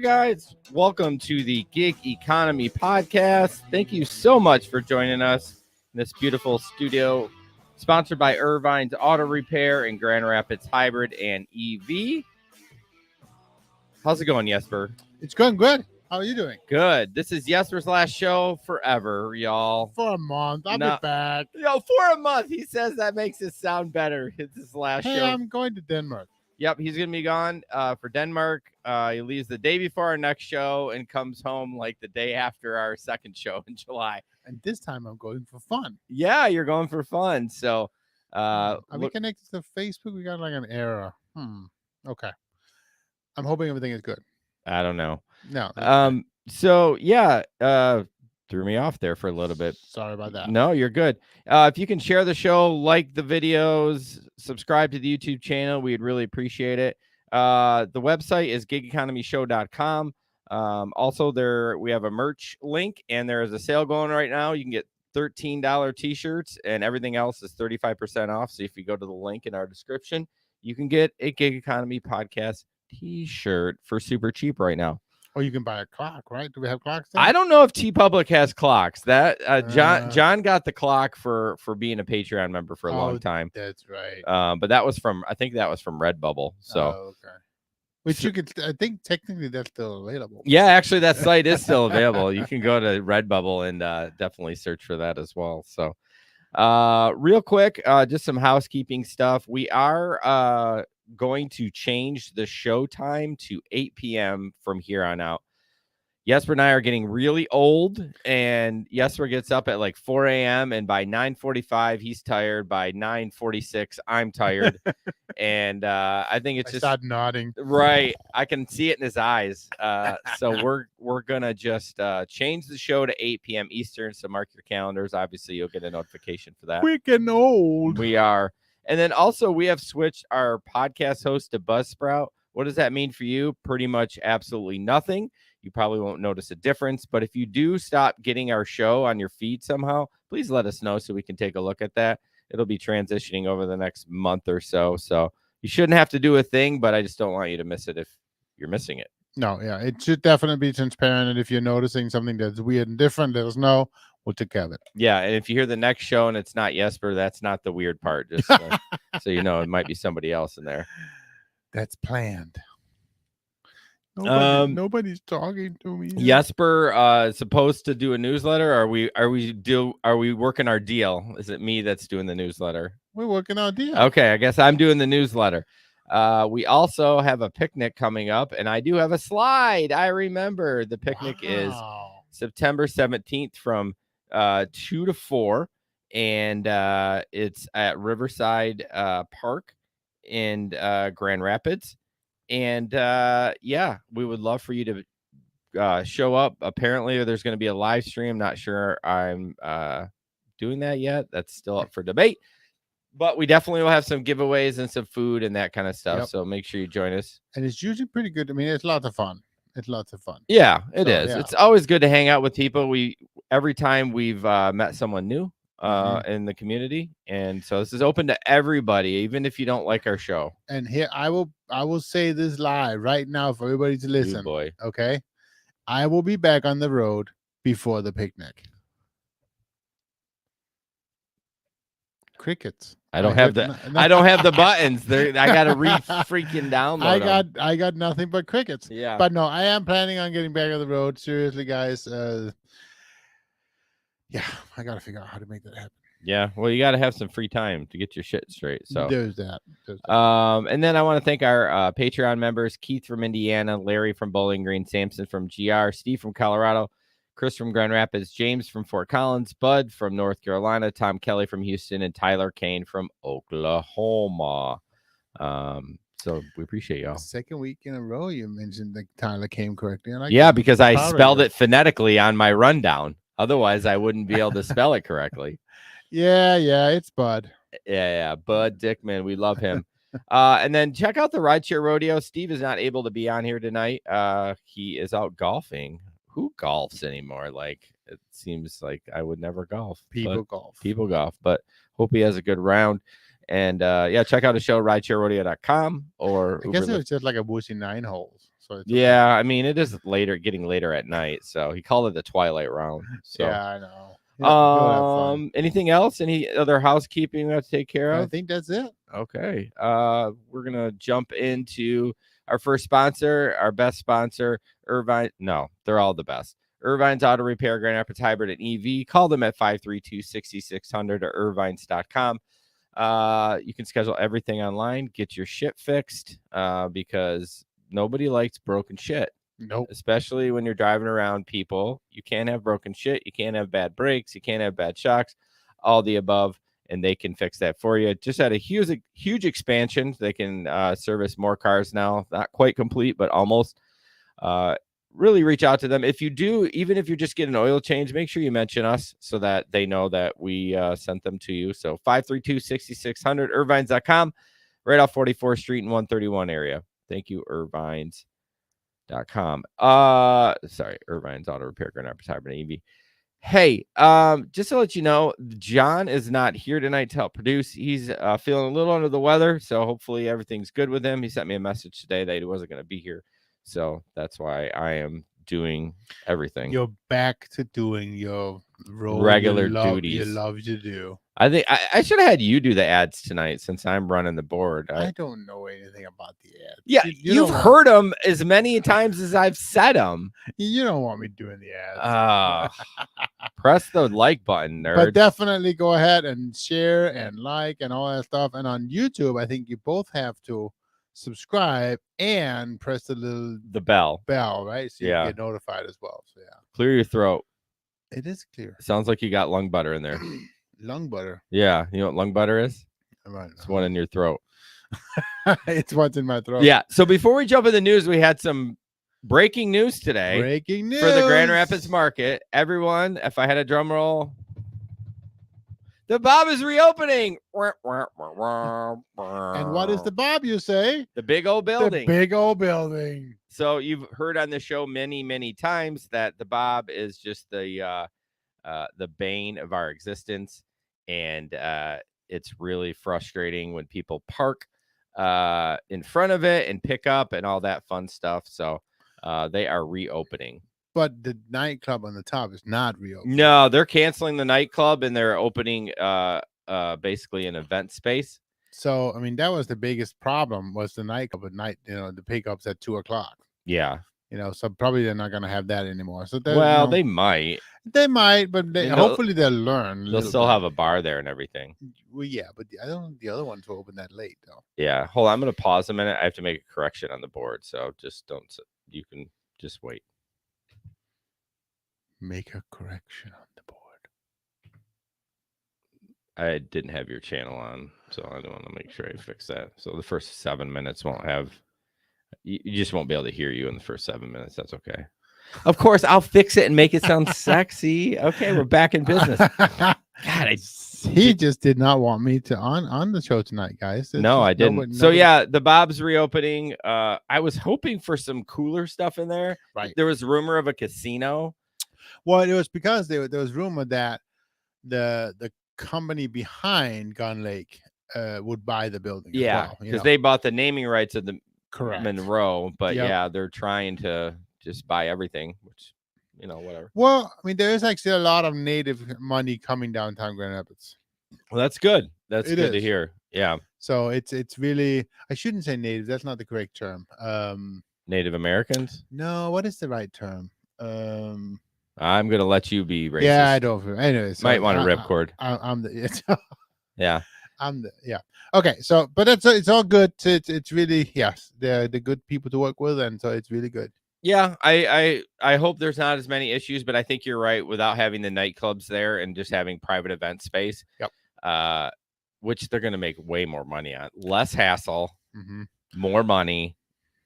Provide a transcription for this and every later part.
guys. Welcome to the Gig Economy Podcast. Thank you so much for joining us in this beautiful studio, sponsored by Irvines Auto Repair and Grand Rapids Hybrid and EV. How's it going, Jesper? It's going good. How are you doing? Good. This is Jesper's last show forever, y'all. For a month. I'll be back. For a month. He says that makes it sound better. It's his last show. I'm going to Denmark. Yep, he's going to be gone for Denmark. He leaves the day before our next show and comes home like the day after our second show in July. And this time I'm going for fun. Yeah, you're going for fun. So, are we connected to Facebook? We got like an error. Okay. I'm hoping everything is good. I don't know. No. So, yeah, threw me off there for a little bit. Sorry about that. No, you're good. If you can share the show, like the videos, subscribe to the YouTube channel, we'd really appreciate it. The website is gigeconomyshow.com. Also, we have a merch link, and there is a sale going right now. You can get $13 t-shirts, and everything else is 35% off. So if you go to the link in our description, you can get a Gig Economy Podcast t-shirt for super cheap right now. Or you can buy a clock, right? Do we have clocks there? I don't know if TeePublic has clocks. That John got the clock for being a Patreon member for a long time. That's right. But I think that was from Redbubble. So okay. Which you could, I think technically that's still available. Yeah, actually that site is still available. You can go to Redbubble and definitely search for that as well. So real quick, just some housekeeping stuff. We are going to change the show time to 8 p.m. from here on out. Jesper and I are getting really old, and Jesper gets up at like 4 a.m. and by 9:45 he's tired. By 9:46 I'm tired, and I think it's just start nodding. Right, I can see it in his eyes. So we're gonna just change the show to 8 p.m. Eastern. So mark your calendars. Obviously, you'll get a notification for that. We're getting old. We are. And then also we have switched our podcast host to Buzzsprout. What does that mean for you? Pretty much absolutely nothing. You probably won't notice a difference. But if you do stop getting our show on your feed somehow, please let us know so we can take a look at that. It'll be transitioning over the next month or so. So you shouldn't have to do a thing, but I just don't want you to miss it if you're missing it. No, yeah. It should definitely be transparent. And if you're noticing something that's weird and different, let us know. We'll take care of it. Yeah, and if you hear the next show and it's not Jesper, that's not the weird part. Just so you know, it might be somebody else in there. That's planned. Nobody's talking to me. Jesper is supposed to do a newsletter. Are we working our deal? Is it me that's doing the newsletter? We're working our deal. Okay, I guess I'm doing the newsletter. We also have a picnic coming up, and I do have a slide. I remember the picnic is September 17th from 2 to 4, and it's at Riverside Park in Grand Rapids. And yeah, we would love for you to show up. Apparently there's going to be a live stream. Not sure I'm doing that yet. That's still up for debate, but we definitely will have some giveaways and some food and that kind of stuff. Yep. So make sure you join us. And it's usually pretty good. I mean, it's lots of fun. Yeah, it is. Yeah. It's always good to hang out with people. Every time we've met someone new in the community, and so this is open to everybody, even if you don't like our show. And here I will say this live right now for everybody to listen. Ooh, boy. Okay, I will be back on the road before the picnic. Crickets. I don't have the buttons. I got to freaking download. I got nothing but crickets. Yeah. But no, I am planning on getting back on the road. Seriously, guys. Yeah, I got to figure out how to make that happen. Yeah. Well, you got to have some free time to get your shit straight. So there's that. And then I want to thank our Patreon members: Keith from Indiana, Larry from Bowling Green, Samson from GR, Steve from Colorado, Chris from Grand Rapids, James from Fort Collins, Bud from North Carolina, Tom Kelly from Houston, and Tyler Kane from Oklahoma. So we appreciate y'all. Second week in a row you mentioned that Tyler came correctly. Yeah, because I spelled it phonetically on my rundown. Otherwise, I wouldn't be able to spell it correctly. Yeah, it's Bud. Yeah, Bud Dickman. We love him. And then check out the Rideshare Rodeo. Steve is not able to be on here tonight. He is out golfing. Who golfs anymore? Like, it seems like I would never golf. People golf. But hope he has a good round. And yeah, check out the show, ridesharerodeo.com. Or I guess it was just like a woozy 9 holes. So it's yeah, I mean it is getting later at night. So he called it the twilight round. So yeah, I know. He'll have fun. Anything else? Any other housekeeping we have to take care of? I think that's it. Okay. We're gonna jump into our first sponsor, our best sponsor, Irvine. No, they're all the best. Irvines Auto Repair, Grand Rapids Hybrid and EV. Call them at 532-6600 or irvines.com. You can schedule everything online, get your shit fixed, because nobody likes broken shit. Nope. Especially when you're driving around people. You can't have broken shit. You can't have bad brakes. You can't have bad shocks, all the above. And they can fix that for you. Just had a huge expansion. They can service more cars now. Not quite complete, but almost. Really reach out to them. If you do, even if you just get an oil change, make sure you mention us so that they know that we sent them to you. So 532-6600, irvines.com, right off 44th Street in 131 area. Thank you, Irvines.com. Sorry, Irvines Auto Repair, Grand Rapids Hybrid EV. Hey, just to let you know, John is not here tonight to help produce. He's feeling a little under the weather, so hopefully everything's good with him. He sent me a message today that he wasn't going to be here, so that's why I am doing everything. You're back to doing your regular duties you love to do. I think I should have had you do the ads tonight since I'm running the board. I don't know anything about the ads. Yeah, you've heard them as many times as I've said them. You don't want me doing the ads. Press the like button, nerd. But definitely go ahead and share and like and all that stuff. And on YouTube, I think you both have to subscribe and press the bell, right? So you get notified as well. So yeah. Clear your throat. It is clear. Sounds like you got lung butter in there. Lung butter. Yeah, you know what lung butter is? Right. It's one in your throat. It's what's in my throat. Yeah. So before we jump in the news, we had some breaking news today. Breaking news for the Grand Rapids market. Everyone, if I had a drum roll, the Bob is reopening. And what is the Bob, you say? The big old building. The big old building. So you've heard on the show many times that the Bob is just the bane of our existence, and it's really frustrating when people park in front of it and pick up and all that fun stuff. So they are reopening. But the nightclub on the top is not reopening. No, they're canceling the nightclub and they're opening basically an event space. So I mean, that was the biggest problem, was the nightclub at night. The pickups at 2:00. Yeah. So probably they're not going to have that anymore. So they might. They might, but hopefully they'll learn. They'll still have a bar there and everything. Well, yeah, but I don't think the other ones will open that late, though. Yeah. Hold on. I'm going to pause a minute. I have to make a correction on the board. So you can just wait. Make a correction on the board. I didn't have your channel on, so I want to make sure I fix that. So the first 7 minutes won't have... You just won't be able to hear you in the first 7 minutes. That's okay. Of course, I'll fix it and make it sound sexy. Okay, we're back in business. God, he just did not want me to on the show tonight, guys. No, I didn't. So yeah, the Bob's reopening. I was hoping for some cooler stuff in there. Right. There was rumor of a casino. Well, it was because there was rumor that the company behind Gun Lake would buy the building. Yeah, because they bought the naming rights of the correct Monroe, but yeah, they're trying to just buy everything, which whatever. Well, I mean, there is actually a lot of native money coming downtown Grand Rapids. Well, that's good. That's good to hear. Yeah. So it's really, I shouldn't say native. That's not the correct term. Native Americans? No, what is the right term? I'm gonna let you be racist. Yeah, I don't. Anyway, so might want a ripcord. I'm the yeah. Okay, so but it's all good. It's really they're the good people to work with, and so it's really good. Yeah, I hope there's not as many issues, but I think you're right. Without having the nightclubs there and just having private event space, which they're gonna make way more money on, less hassle, more money.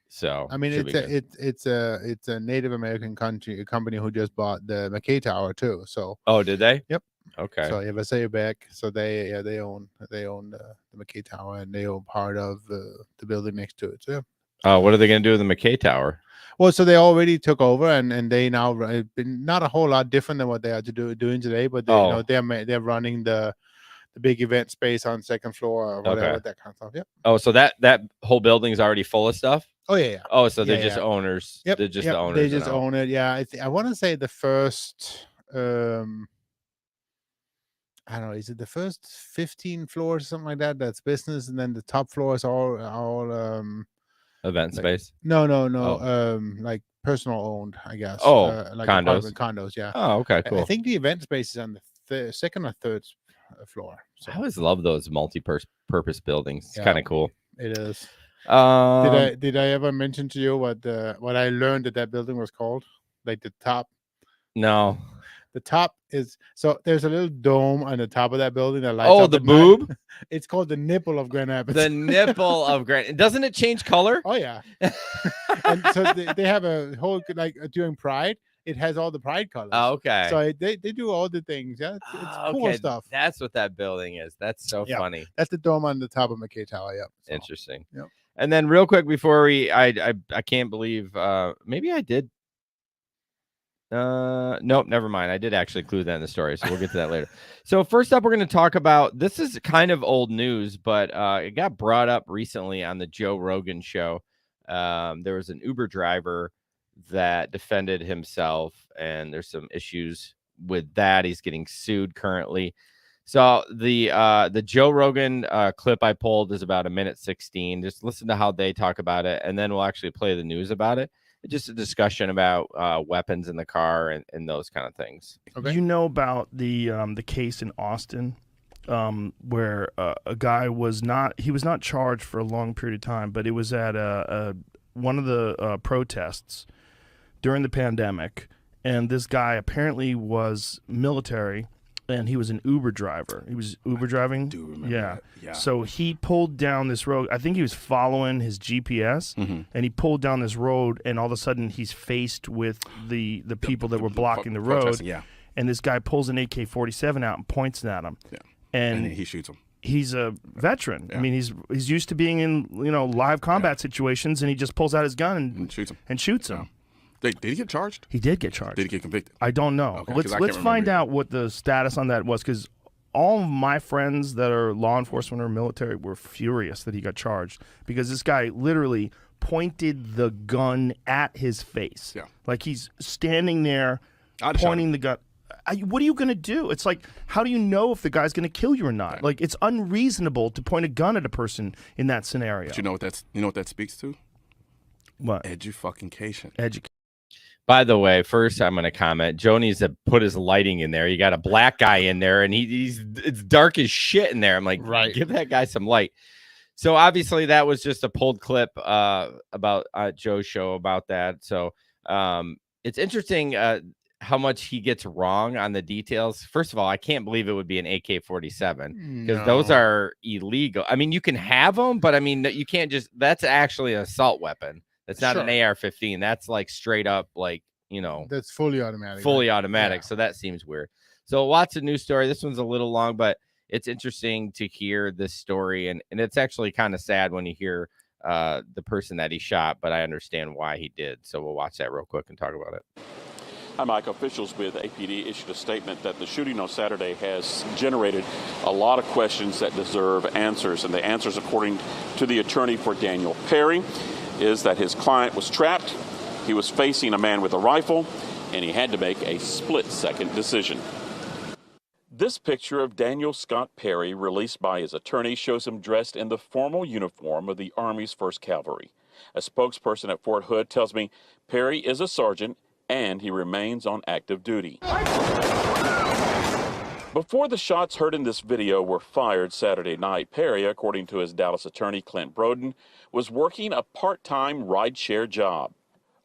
So I mean, it's a Native American company who just bought the McKay Tower too. So did they? Yep. Okay. So if I say it back, so they own the McKay Tower, and they own part of the building next to it. So what are they going to do with the McKay Tower? Well, so they already took over, and they now not a whole lot different than what they are doing today, but they're running the big event space on second floor or whatever, that kind of stuff. Yeah. Oh, so that whole building's already full of stuff? Oh yeah. Oh, so they're Yeah, just yeah. owners. Yep. They're just Yep. the owners. They just own it. Yeah. I want to say the first. I don't know. Is it the first 15 floors, or something like that? That's business, and then the top floors all event like, space. no, Oh. like personal owned, I guess. Oh, Like condos. apartment condos. Yeah. Oh, okay, I cool. think the event space is on the second or third floor. So I always love those multi-purpose buildings. It's Yeah. kind of cool. it is. Um, Did I ever mention to you what I learned that building was called? Like the top. no. The top is so there's a little dome on the top of that building that lights Oh, up the at night. boob? It's called the nipple of Grand Rapids. The nipple of Grand. Doesn't it change color? Oh yeah. And so they have a whole like during Pride, it has all the Pride colors. Oh, okay. So they do all the things. Yeah, it's cool Okay, stuff. That's what that building is. That's so Yeah. funny. That's the dome on the top of McKay Tower. Yep. So, Interesting. Yep. And then real quick before I can't believe maybe I did. Nope, never mind. I did actually include that in the story, so we'll get to that later. So first up, we're going to talk about, this is kind of old news, but it got brought up recently on the Joe Rogan show. There was an Uber driver that defended himself, and there's some issues with that. He's getting sued currently. So the Joe Rogan clip I pulled is about 1:16. Just listen to how they talk about it, and then we'll actually play the news about it. Just a discussion about weapons in the car and those kind of things. Okay. You know about the case in Austin where a guy was not charged for a long period of time, but it was at one of the protests during the pandemic, and this guy apparently was military. And he was an Uber driver. He was Uber driving. I do remember that. Yeah. So he pulled down this road. I think he was following his GPS, and he pulled down this road, and all of a sudden he's faced with the people that were blocking the road. Yeah. And this guy pulls an AK-47 out and points it at him. Yeah. And he shoots him. He's a veteran. Yeah. I mean, he's used to being in live combat situations, and he just pulls out his gun and shoots him. Yeah. Did he get charged? He did get charged. Did he get convicted? I don't know. Okay, let's find out what the status on that was, because all of my friends that are law enforcement or military were furious that he got charged, because this guy literally pointed the gun at his face. Yeah. Like he's standing there pointing the gun. What are you going to do? It's like, how do you know if the guy's going to kill you or not? Right. Like, it's unreasonable to point a gun at a person in that scenario. But you know what that speaks to? What? Education. By the way, first I'm going to comment. Joe needs to put his lighting in there. You got a black guy in there, and it's dark as shit in there. I'm like, right, give that guy some light. So obviously that was just a pulled clip about Joe's show about that. So it's interesting how much he gets wrong on the details. First of all, I can't believe it would be an AK-47 because those are illegal. I mean, you can have them, but I mean, you can't just. That's actually an assault weapon. It's not an AR-15. That's like straight up, like, that's fully automatic. Yeah. So that seems weird. So lots of news story. This one's a little long, but it's interesting to hear this story. And it's actually kind of sad when you hear the person that he shot, but I understand why he did. So we'll watch that real quick and talk about it. Hi, Mike. Officials with APD issued a statement that the shooting on Saturday has generated a lot of questions that deserve answers. And the answers, according to the attorney for Daniel Perry, is that his client was trapped, he was facing a man with a rifle, and he had to make a split-second decision. This picture of Daniel Scott Perry, released by his attorney, shows him dressed in the formal uniform of the Army's 1st Cavalry. A spokesperson at Fort Hood tells me Perry is a sergeant and he remains on active duty. Before the shots heard in this video were fired Saturday night, Perry, according to his Dallas attorney Clint Broden, was working a part-time rideshare job.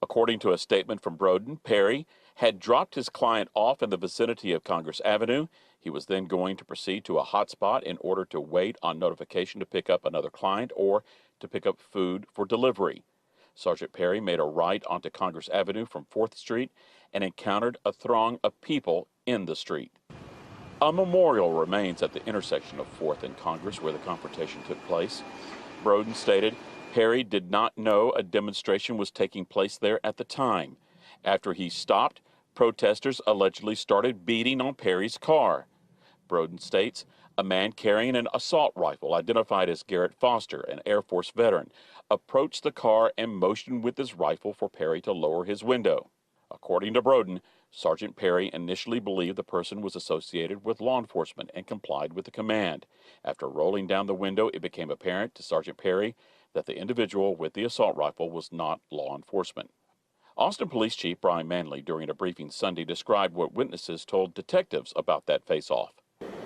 According to a statement from Broden, Perry had dropped his client off in the vicinity of Congress Avenue. He was then going to proceed to a hotspot in order to wait on notification to pick up another client or to pick up food for delivery. Sergeant Perry made a right onto Congress Avenue from 4th Street and encountered a throng of people in the street. A memorial remains at the intersection of 4th and Congress where the confrontation took place. Broden stated Perry did not know a demonstration was taking place there at the time. After he stopped, protesters allegedly started beating on Perry's car. Broden states A man carrying an assault rifle, identified as Garrett Foster, an Air Force veteran, approached the car and motioned with his rifle for Perry to lower his window. According to Broden, Sergeant Perry initially believed the person was associated with law enforcement and complied with the command. After rolling down the window, it became apparent to Sergeant Perry that the individual with the assault rifle was not law enforcement. Austin Police Chief Brian Manley, during a briefing Sunday, described what witnesses told detectives about that face-off.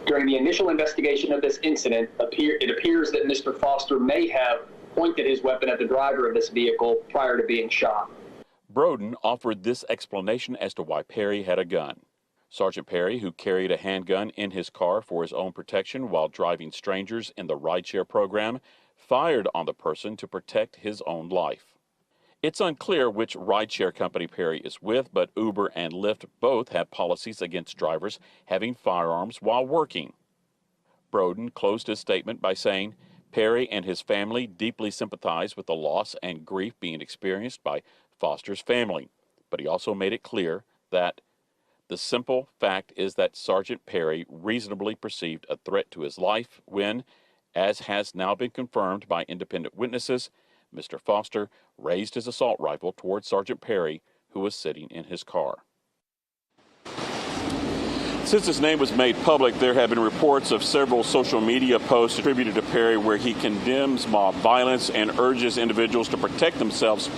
During the initial investigation of this incident, it appears that Mr. Foster may have pointed his weapon at the driver of this vehicle prior to being shot. Broden offered this explanation as to why Perry had a gun. Sergeant Perry, who carried a handgun in his car for his own protection while driving strangers in the rideshare program, fired on the person to protect his own life. It's unclear which rideshare company Perry is with, but Uber and Lyft both have policies against drivers having firearms while working. Broden closed his statement by saying, Perry and his family deeply sympathize with the loss and grief being experienced by Foster's family, but he also made it clear that the simple fact is that Sergeant Perry reasonably perceived a threat to his life when, as has now been confirmed by independent witnesses, Mr. Foster raised his assault rifle towards Sergeant Perry, who was sitting in his car. Since his name was made public, there have been reports of several social media posts attributed to Perry where he condemns mob violence and urges individuals to protect themselves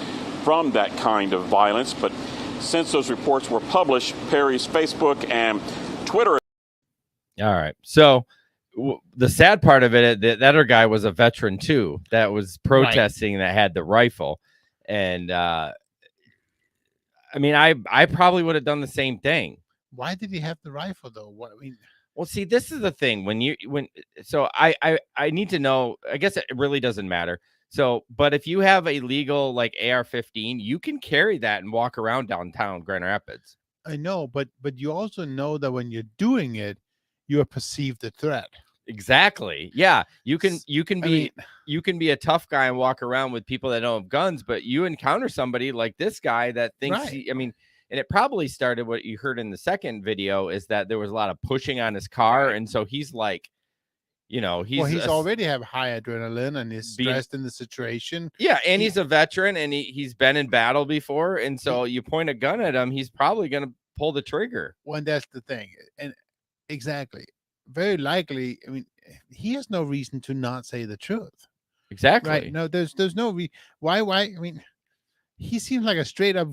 from that kind of violence. But since those reports were published, Perry's Facebook and Twitter. All right. So the sad part of it, that other guy was a veteran too, that was protesting, that had the rifle. And I mean, I probably would have done the same thing. Why did he have the rifle though? What I mean, well, see, this is the thing so I need to know, I guess it really doesn't matter. So, but if you have a legal like AR-15, you can carry that and walk around downtown Grand Rapids. I know, but you also know that when you're doing it, you are perceived a threat. Exactly. Yeah, you can be a tough guy and walk around with people that don't have guns, but you encounter somebody like this guy that thinks and it probably started, what you heard in the second video is that there was a lot of pushing on his car, and so he's like, he's already have high adrenaline and is stressed in the situation. Yeah, and he's a veteran and he's been in battle before, and so you point a gun at him, he's probably going to pull the trigger. Well, that's the thing, and exactly, very likely. I mean, he has no reason to not say the truth. Exactly. Right? No, there's no why. I mean, he seems like a straight up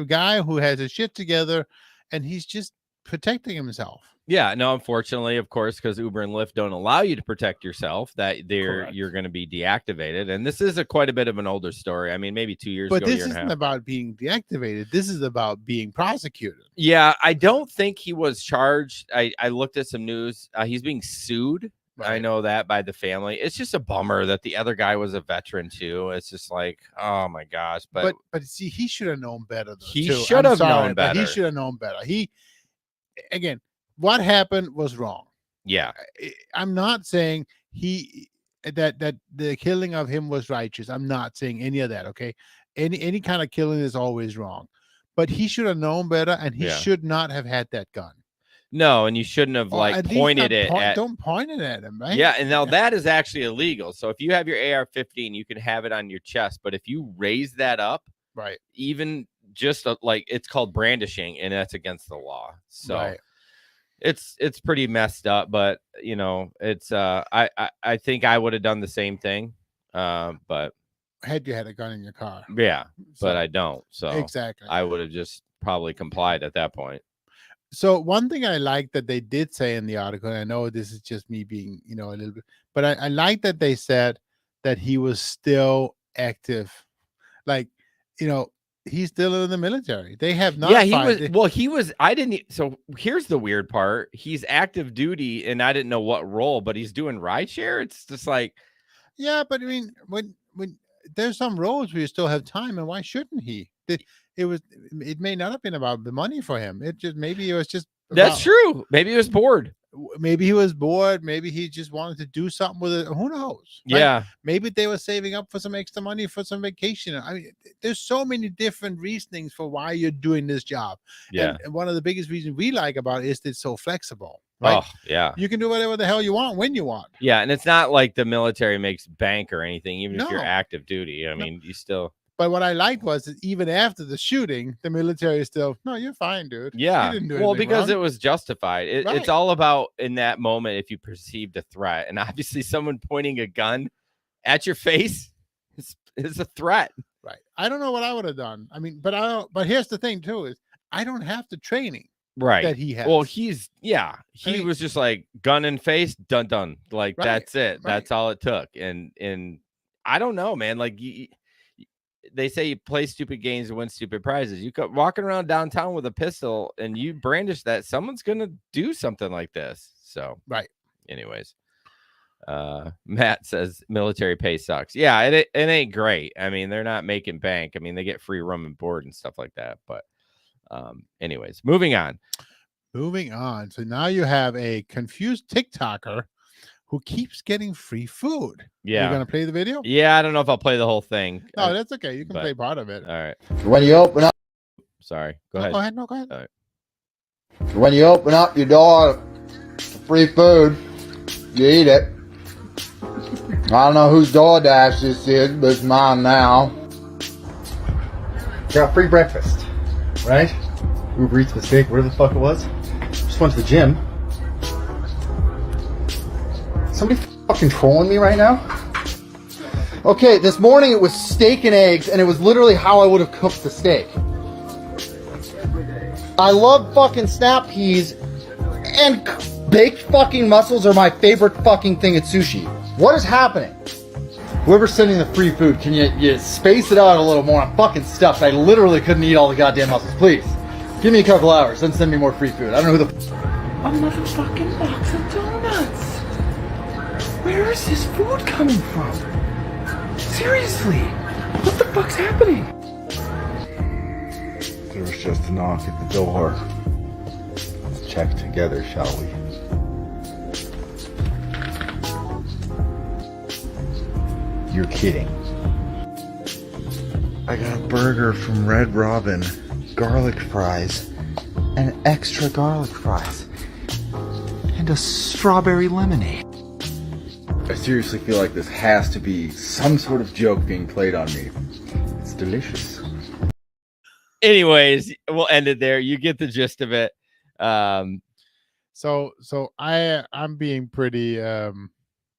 guy who has his shit together, and he's just protecting himself. Yeah, no, unfortunately, of course, because Uber and Lyft don't allow you to protect yourself, that you're going to be deactivated. And this is quite a bit of an older story. I mean, maybe 2 years ago. But this isn't about being deactivated. This is about being prosecuted. Yeah, I don't think he was charged. I looked at some news. He's being sued. Right. I know that, by the family. It's just a bummer that the other guy was a veteran too. It's just like, oh my gosh. But see, he should have known better. He should have known better. He should have known better. Again, what happened was wrong. Yeah. I'm not saying that the killing of him was righteous. I'm not saying any of that. Okay. Any kind of killing is always wrong, but he should have known better, and he should not have had that gun. No, and you shouldn't have pointed it at. Don't point it at him, right? Yeah, and now that is actually illegal. So if you have your AR-15, you can have it on your chest, but if you raise that up, right, even just it's called brandishing, and that's against the law. So it's pretty messed up, but it's I think I would have done the same thing, but had you had a gun in your car. Yeah, but I don't. So exactly, I would have just probably complied at that point. So one thing I like that they did say in the article, and I know this is just me being, a little bit, but I like that they said that he was still active. Like, he's still in the military. They have not. Yeah, he was. I didn't. So here's the weird part. He's active duty, and I didn't know what role, but he's doing rideshare. It's just like. Yeah, but I mean, when there's some roles where you still have time, and why shouldn't he? It may not have been about the money for him. Maybe it was just. That's true. Maybe he was bored. Maybe he was bored. Maybe he just wanted to do something with it. Who knows? Right? Yeah. Maybe they were saving up for some extra money for some vacation. I mean, there's so many different reasonings for why you're doing this job. Yeah. And one of the biggest reasons we like about it is it's so flexible. Right? Oh, yeah. You can do whatever the hell you want when you want. Yeah, and it's not like the military makes bank or anything, even if you're No. active duty. I mean, you still. But what I liked was that even after the shooting, the military is still, no, you're fine, dude. Yeah. You didn't do Well, anything because wrong. it was justified. It's Right. all about in that moment if you perceived a threat. And obviously someone pointing a gun at your face is a threat. Right. I don't know what I would have done. I mean, but here's the thing too, is I don't have the training Right. that he has. Well, he mean- was just like gun in face, done. Like Right, that's it. right. That's all it took. And I don't know, man. Like they say you play stupid games and win stupid prizes. You come walking around downtown with a pistol and you brandish that, someone's gonna do something like this. So Right. anyways. Matt says military pay sucks. Yeah, it ain't great. I mean, they're not making bank. I mean, they get free room and board and stuff like that. But anyways, moving on. So now you have a confused TikToker who keeps getting free food. Yeah. You're gonna play the video? Yeah, I don't know if I'll play the whole thing. No, that's okay. You can but- play part of it. All right. When you open up, Sorry. Go No, ahead. go ahead. No, go ahead. when you open up your door for free food, you eat it. I don't know whose DoorDash this is, but it's mine now. Got free breakfast, right? Uber Eats mistake, whatever the fuck it was. Just went to the gym. Somebody fucking trolling me right now? Okay, this morning it was steak and eggs, and it was literally how I would have cooked the steak. I love fucking snap peas, and baked fucking mussels are my favorite fucking thing at sushi. What is happening? Whoever's sending the free food, can you space it out a little more? I'm fucking stuffed. I literally couldn't eat all the goddamn mussels. Please, give me a couple hours, then send me more free food. I don't know who the... A motherfucking box of donuts. Where is this food coming from? Seriously, what the fuck's happening? There was just a knock at the door. Let's check together, shall we? You're kidding. I got a burger from Red Robin, garlic fries, and extra garlic fries, and a strawberry lemonade. I seriously feel like this has to be some sort of joke being played on me. It's delicious. Anyways, we'll end it there. You get the gist of it. So I'm being pretty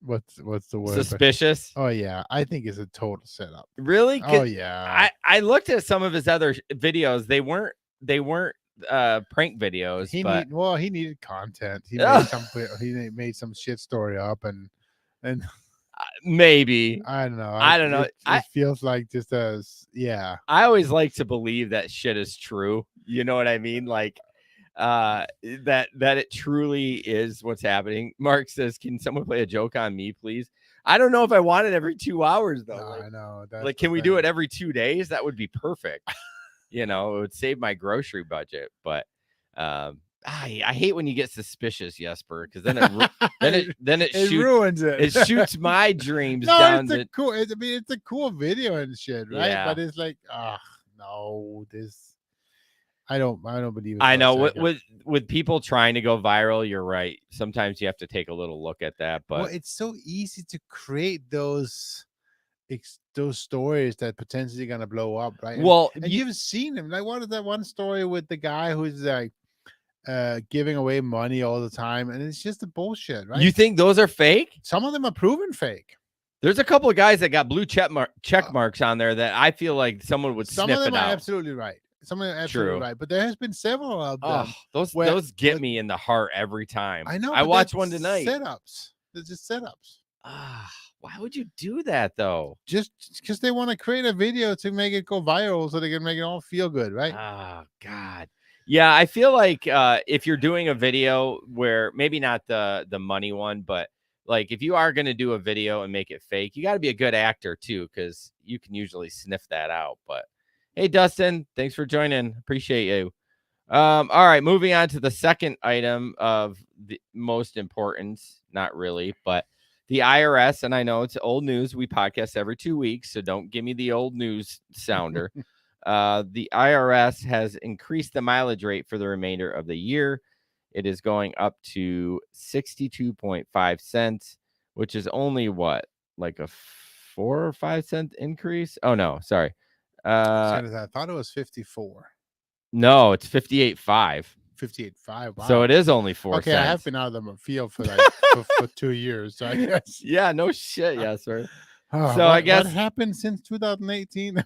what's the word? Suspicious. Oh yeah, I think it's a total setup. Really? Oh yeah. I looked at some of his other videos. They weren't prank videos. He needed content. He made some shit story up and maybe. I don't know. I don't know. It feels like just yeah. I always like to believe that shit is true. You know what I mean? Like that it truly is what's happening. Mark says, "Can someone play a joke on me, please?" I don't know if I want it every 2 hours though. No, I know. Like, can we do it every 2 days? That would be perfect. You know, it would save my grocery budget. But I hate when you get suspicious, Jesper, because then it shoots, ruins it. It shoots my dreams No, down. it's a cool video and shit, right? Yeah. But it's like, no, this. I don't believe it. I know with people trying to go viral, you're right. Sometimes you have to take a little look at that, but well, it's so easy to create those stories that potentially gonna blow up, right? well, and you've seen them. Like, what is that one story with the guy who's like giving away money all the time, and it's just a bullshit, right? you think those are fake? Some of them are proven fake. There's a couple of guys that got blue check marks on there that I feel like someone would Some sniff of them it are out. absolutely right. Some of them are absolutely True. right, but there has been several of them. Oh, those get me in the heart every time. I know. I but watched that's one tonight. Setups. They're just setups. Why would you do that though? Just because they want to create a video to make it go viral, so they can make it all feel good, right? Oh God. Yeah, I feel like if you're doing a video where maybe not the money one, but like if you are going to do a video and make it fake, you got to be a good actor too, because you can usually sniff that out. But hey, Dustin, thanks for joining. Appreciate you. All right, moving on to the second item of the most importance, not really, but the IRS, and I know it's old news. We podcast every 2 weeks, so don't give me the old news sounder. The IRS has increased the mileage rate for the remainder of the year. it is going up to 62.5 cents, which is only what, like a 4 or 5 cent increase? Oh no, sorry. I thought it was 54. No, it's 58.5. 58.5. Wow. So it is only 4 okay, cents. I have been out of the field for like for 2 years. So I guess. Yeah, no shit. Yes, sir. Oh, So I guess what happened since 2018?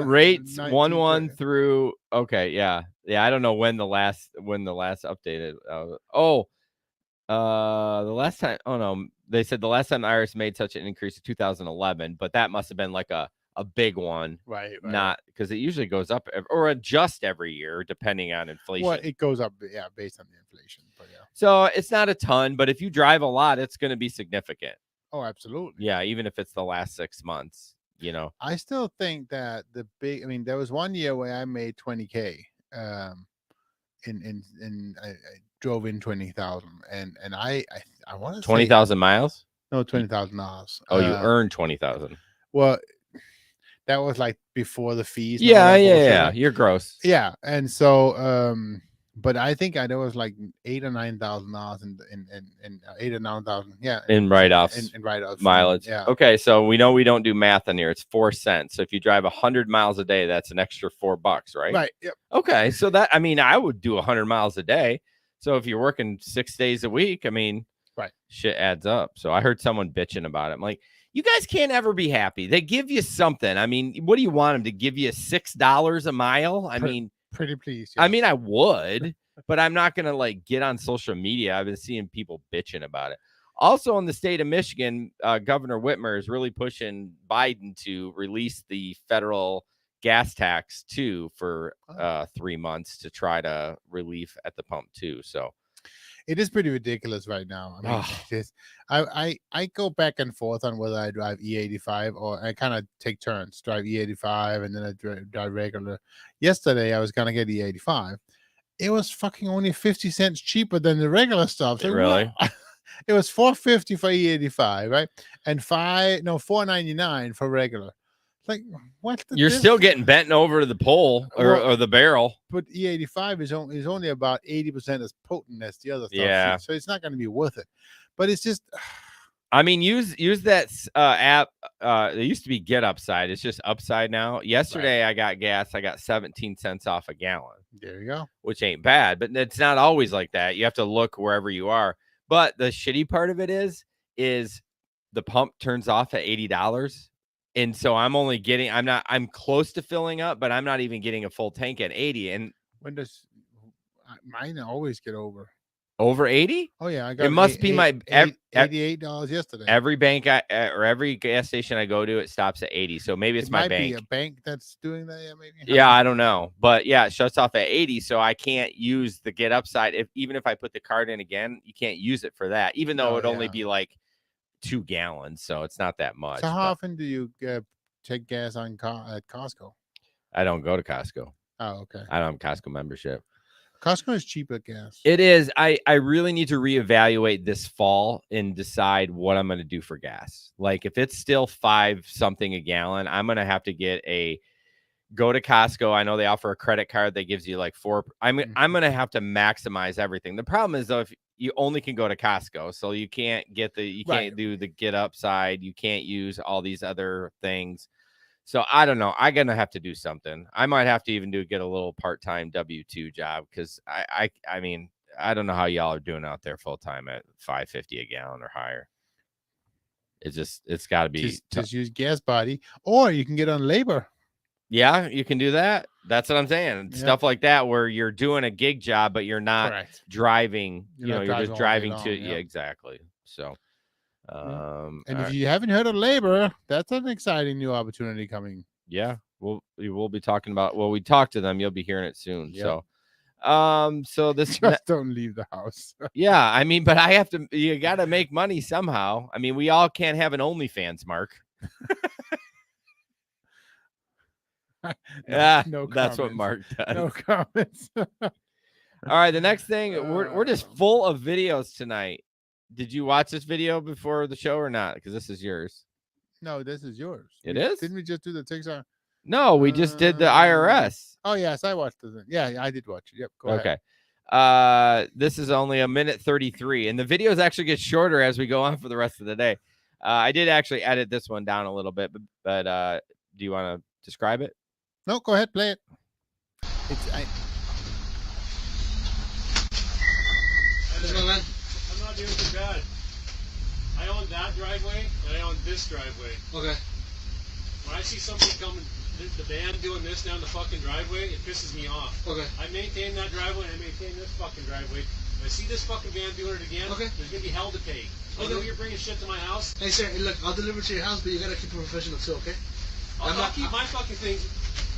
rates 19, 1 through okay, yeah. I don't know when the last updated. The last time. Oh no, they said the last time the IRS made such an increase in 2011, but that must have been like a big one, right. Not because it usually goes up or adjust every year depending on inflation. Well, it goes up, yeah, based on the inflation. But yeah. So it's not a ton, but if you drive a lot, it's going to be significant. Oh, absolutely. Yeah, even if it's the last 6 months, I still think that there was one year where I made 20K. I drove in 20,000, and I want to 20,000 miles. No, $20,000. Oh, you earned 20,000. Well, that was like before the fees. Yeah. You're gross. Yeah, and so but I think there was like $8,000 or $9,000 in 8,000 or 9,000. Yeah, in write-offs, in write-offs, mileage. Yeah. Okay, so we know we don't do math on here. It's 4 cents. So if you drive 100 miles a day, that's an extra $4, right? Right. Yep. Okay, so that I would do 100 miles a day. So if you're working 6 days a week, right, shit adds up. So I heard someone bitching about it. I'm like, you guys can't ever be happy. They give you something. What do you want them to give you? $6 a mile? Pretty pleased. Yes. I would, but I'm not gonna like get on social media. I've been seeing people bitching about it. Also, in the state of Michigan, Governor Whitmer is really pushing Biden to release the federal gas tax too for 3 months to try to relief at the pump too. So it is pretty ridiculous right now. I go back and forth on whether I drive E85 or I kind of take turns, drive E85 and then I drive regular. Yesterday, I was going to get E85. It was fucking only 50 cents cheaper than the regular stuff. So really? It was $4.50 for E85, right? And $4.99 for regular. Like, what's the You're difference? still getting bent over the pole or the barrel. But E85 is only about 80% as potent as the other stuff. Yeah. So it's not going to be worth it. But it's just use that app. It used to be Get Upside. It's just Upside now. Yesterday I got gas. I got 17 cents off a gallon. There you go. Which ain't bad, but it's not always like that. You have to look wherever you are. But the shitty part of it is the pump turns off at $80. And so I'm close to filling up, but I'm not even getting a full tank at 80. And when does mine always get over 80? Oh yeah, I got it must be my $88 yesterday. Every bank or every gas station I go to, it stops at 80. So maybe it's my bank. Be a bank that's doing that. Yeah, maybe. Yeah, I don't know, but yeah, it shuts off at 80. So I can't use the Get Upside. Even if I put the card in again, you can't use it for that. Even though it'd only be like 2 gallons, so it's not that much. So how often do you take gas at Costco? I don't go to Costco. Oh, okay. I don't have Costco membership. Costco is cheaper gas. It is. I really need to reevaluate this fall and decide what I'm going to do for gas. Like if it's still 5 something a gallon, I'm going to have to go to Costco. I know they offer a credit card that gives you like 4. I'm going to have to maximize everything. The problem is though, if you only can go to Costco, so you can't can't do the Get Upside. You can't use all these other things. So I don't know. I'm gonna have to do something. I might have to even get a little part-time W-2 job because I don't know how y'all are doing out there full time at $5.50 a gallon or higher. It's got to be just use Gas Body, or you can get on labor. Yeah, you can do that. That's what I'm saying. Yeah. Stuff like that where you're doing a gig job, but you're not driving. You're just driving to. Yeah, exactly. So. And if you haven't heard of labor, that's an exciting new opportunity coming. Yeah, we'll be talking about. Well, we talked to them. You'll be hearing it soon. Yep. So this just don't leave the house. Yeah, but I have to. You got to make money somehow. We all can't have an OnlyFans, Mark. No that's what Mark does. No comments. All right, the next thing we're just full of videos tonight. Did you watch this video before the show or not? Because this is yours. No, this is yours. It is? Didn't we just do the TikTok? No, we just did the IRS. Oh, yes, I watched it. Yeah, I did watch it. Yep. Go ahead. This is only 1:33, and the videos actually get shorter as we go on for the rest of the day. I did actually edit this one down a little bit, but do you want to describe it? No, go ahead, play it. I'm not doing too bad. I own that driveway, and I own this driveway. Okay. When I see somebody coming, the van doing this down the fucking driveway, it pisses me off. Okay. I maintain that driveway, and I maintain this fucking driveway. If I see this fucking van doing it again, okay, there's gonna be hell to pay. I know you're bringing shit to my house. Hey, sir, look, I'll deliver to your house, but you gotta keep it professional too, okay? I'll keep my fucking things.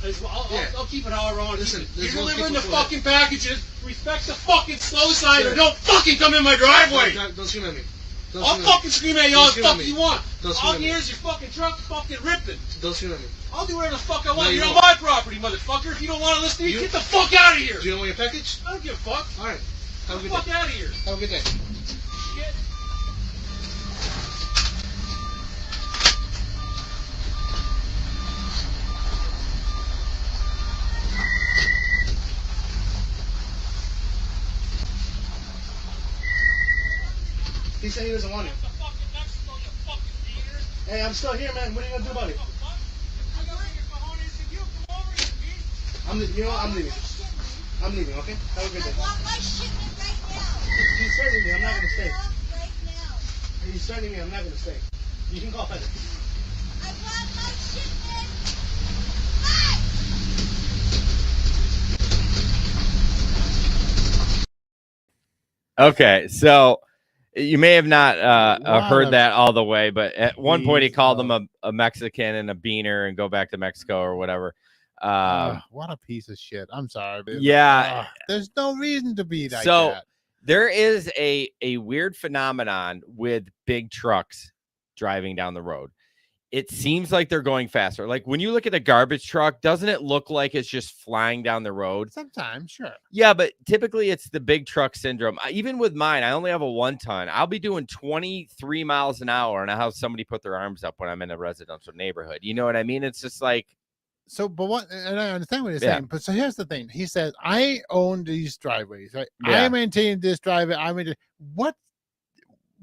I'll keep it however I want. Listen, you're delivering the fucking packages. Respect the fucking slow side, or don't fucking come in my driveway. Don't scream at me. I'll fucking scream at you all the fuck you want. Don't All here's your fucking truck fucking ripping. Don't scream at me. I'll do whatever the fuck I want. You're on my property, motherfucker. If you don't want to listen to me, get the fuck out of here. Do you want your package? I don't give a fuck. All right. Have a good day. Fuck out of here. Have a good day. Shit. He said he doesn't want it. Hey, I'm still here, man. What are you gonna do about it? You know what? I'm leaving. I'm leaving, okay? Have a good day. I want my shipment right now. He's threatening me. I'm not gonna stay. Right now. He's threatening me. I'm not gonna stay. You can call FedEx. I want my shipment. Okay, so you may have not heard that all the way, but at one point he called him a Mexican and a beaner and go back to Mexico or whatever. What a piece of shit. I'm sorry, baby. Yeah. There's no reason to be like so that. There is a weird phenomenon with big trucks driving down the road. It seems like they're going faster. Like when you look at a garbage truck, doesn't it look like it's just flying down the road? Sometimes, sure. Yeah, but typically it's the big truck syndrome. Even with mine, I only have a 1-ton. I'll be doing 23 miles an hour, and I have somebody put their arms up when I'm in a residential neighborhood. You know what I mean? It's just like. So, but what, and I understand what you're saying, but so here's the thing. He says, I own these driveways, right? Yeah. I maintain this driveway.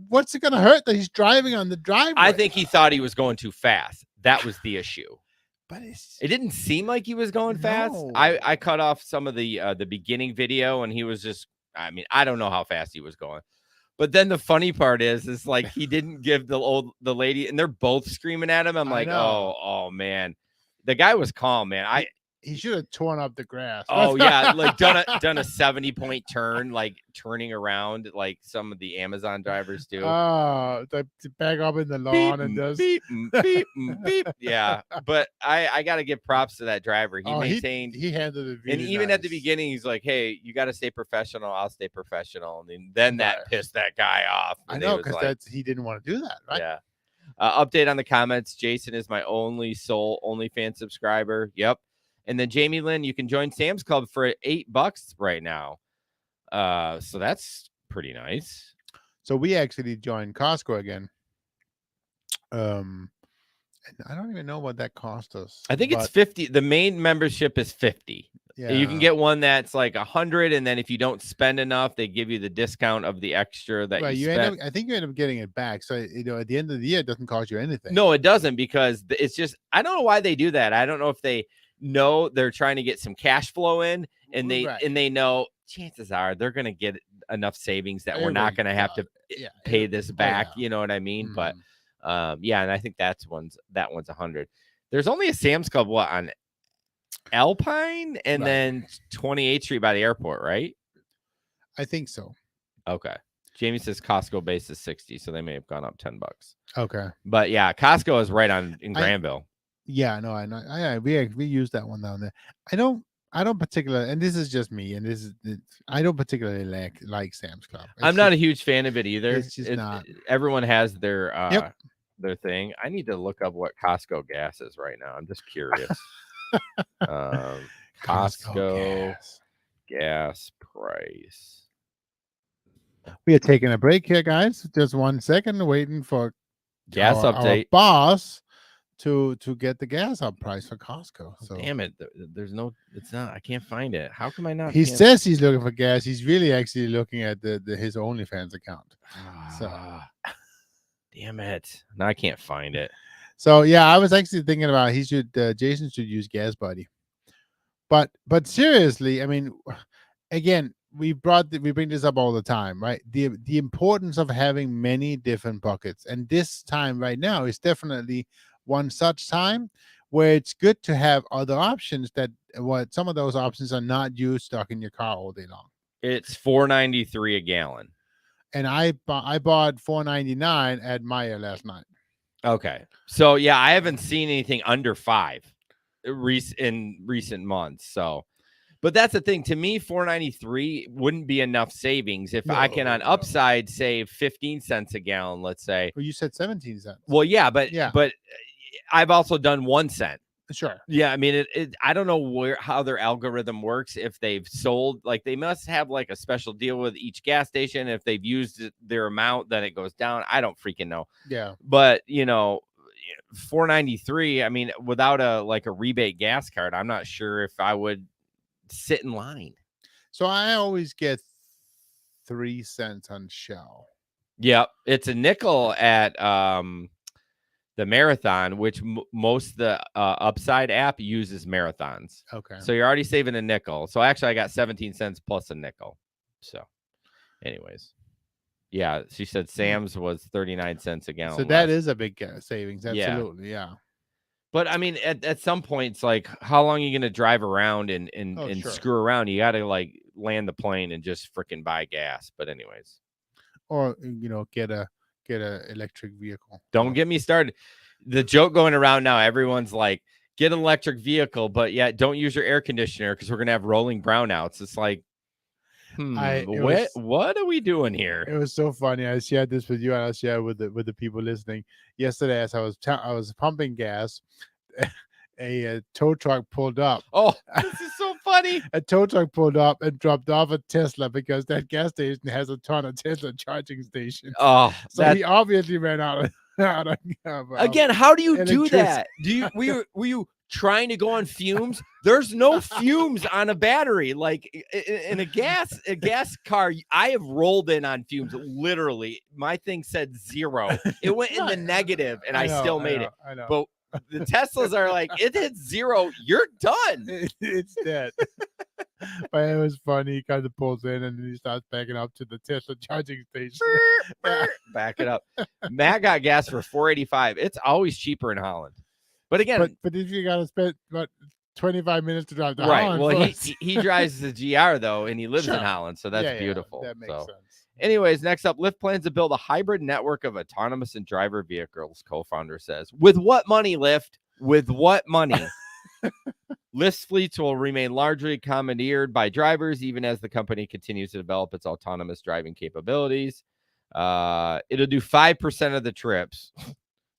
What's it going to hurt that he's driving on the driveway? I think he thought he was going too fast. That was the issue. But it didn't seem like he was going fast. No. I cut off some of the beginning video, and he was just, I mean, I don't know how fast he was going. But then the funny part is like he didn't give the lady, and they're both screaming at him. I'm like, oh man. The guy was calm, man. He should have torn up the grass. Oh yeah, like done a 70-point turn, like turning around like some of the Amazon drivers do. Oh, to back up in the lawn beep, and does beep, beep, beep. Yeah, but I got to give props to that driver. He maintained. He handled it. And even at the beginning, he's like, "Hey, you got to stay professional. I'll stay professional." And then that pissed that guy off. I know, because he didn't want to do that, right? Yeah. Update on the comments. Jason is my OnlyFans subscriber. Yep. And then Jamie Lynn, you can join Sam's Club for $8 right now. So that's pretty nice. So we actually joined Costco again. And I don't even know what that cost us. I think it's 50. The main membership is 50. Yeah. You can get one that's like 100, and then if you don't spend enough, they give you the discount of the extra that you spent. I think you end up getting it back. So at the end of the year, it doesn't cost you anything. No, it doesn't, because it's just, I don't know why they do that. I don't know if they know they're trying to get some cash flow in, and they know chances are they're going to get enough savings that we're not going to have to pay this back. You know what I mean? But yeah, and I think that one's 100. There's only a Sam's Club on Alpine and then 28th Street by the airport, right? I think so. Okay. Jamie says Costco base is 60, so they may have gone up $10. Okay. But yeah, Costco is right in Granville. Yeah, no, I know. We use that one down there. I don't particularly, and this is just me, and I don't particularly like Sam's Club. I'm not a huge fan of it either. It's just not. Everyone has their their thing. I need to look up what Costco gas is right now. I'm just curious. Costco gas price. We are taking a break here, guys. Just 1 second, waiting for gas update. Our boss to get the gas up price for Costco. So Damn it. There's no, it's not, I can't find it. How come I not? he can't- says he's looking for gas. He's really actually looking at his OnlyFans account. So Damn it. Now I can't find it. So yeah, I was actually thinking about Jason should use Gas Buddy. But seriously, I mean, again, we bring this up all the time, right? The importance of having many different buckets, and this time right now is definitely one such time where it's good to have other options that what some of those options are not used stuck in your car all day long. It's $4.93 a gallon. And I bought $4.99 at Maya last night. Okay. So yeah, I haven't seen anything under $5 in recent months. So, but that's the thing. To me, $4.93 wouldn't be enough savings if I can on upside save 15 cents a gallon, let's say. Well, you said 17 cents. Well, yeah, but I've also done 1 cent. Sure. Yeah, I mean, I don't know how their algorithm works. If they've sold, like, they must have like a special deal with each gas station. If they've used their amount, then it goes down. I don't freaking know. Yeah. But $4.93. I mean, without a rebate gas card, I'm not sure if I would sit in line. So I always get 3 cents on Shell. Yep, it's a nickel at the Marathon, which most the Upside app uses marathons. Okay. So you're already saving a nickel. So actually, I got 17 cents plus a nickel. So, anyways, yeah, she said Sam's was 39 cents a gallon. So that is a big savings. Absolutely, yeah. But I mean, at some point, it's like, how long are you going to drive around and sure. screw around? You got to land the plane and just freaking buy gas. But anyways, or get a electric vehicle. Don't get me started. The joke going around now, everyone's like, get an electric vehicle, but yet don't use your air conditioner because we're gonna have rolling brownouts. It's like, what are we doing here? It was so funny. I shared this with you, and I shared with the people listening yesterday as I was pumping gas. A tow truck pulled up. Oh, this is so funny. A tow truck pulled up and dropped off a Tesla because that gas station has a ton of Tesla charging stations. Oh, so he obviously ran out of again, how do you do that? Were you trying to go on fumes? There's no fumes on a battery. Like in a gas car, I have rolled in on fumes. Literally, my thing said 0. It went in the negative, and I still made it. I know. But the Teslas are like, it hit 0, you're done. It's dead. But it was funny. He kind of pulls in and then he starts backing up to the Tesla charging station. Back it up. Matt got gas for $4.85. It's always cheaper in Holland. But again, but if you gotta spend 25 minutes to drive to right. Holland. Well, he drives the GR though, and he lives in Holland, so that's beautiful. That makes sense. Anyways, next up, Lyft plans to build a hybrid network of autonomous and driver vehicles, co-founder says. With what money, Lyft? With what money? Lyft's fleets will remain largely commandeered by drivers, even as the company continues to develop its autonomous driving capabilities. It'll do 5% of the trips.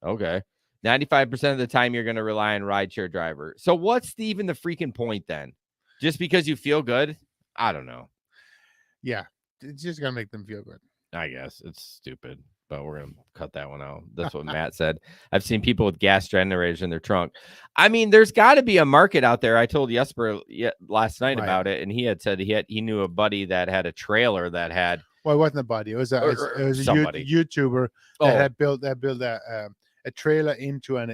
Okay. 95% of the time, you're going to rely on rideshare driver. So what's even the freaking point then? Just because you feel good? I don't know. Yeah. It's just going to make them feel good. I guess it's stupid, but we're going to cut that one out. That's what Matt said. I've seen people with gas generators in their trunk. I mean, there's got to be a market out there. I told Jesper last night about it, and he had said he knew a buddy that had a trailer that had. Well, it wasn't a buddy. It was a YouTuber that had built a trailer into an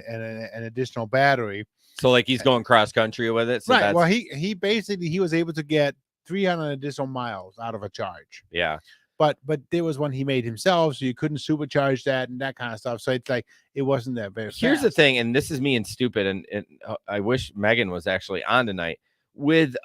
additional battery. So like he's going cross country with it. So right. Well, he basically was able to get 300 additional miles out of a charge. Yeah. But there was one he made himself, so you couldn't supercharge that and that kind of stuff. So it's like it wasn't that very fast. Here's the thing, and this is me and stupid, and I wish Megan was actually on tonight with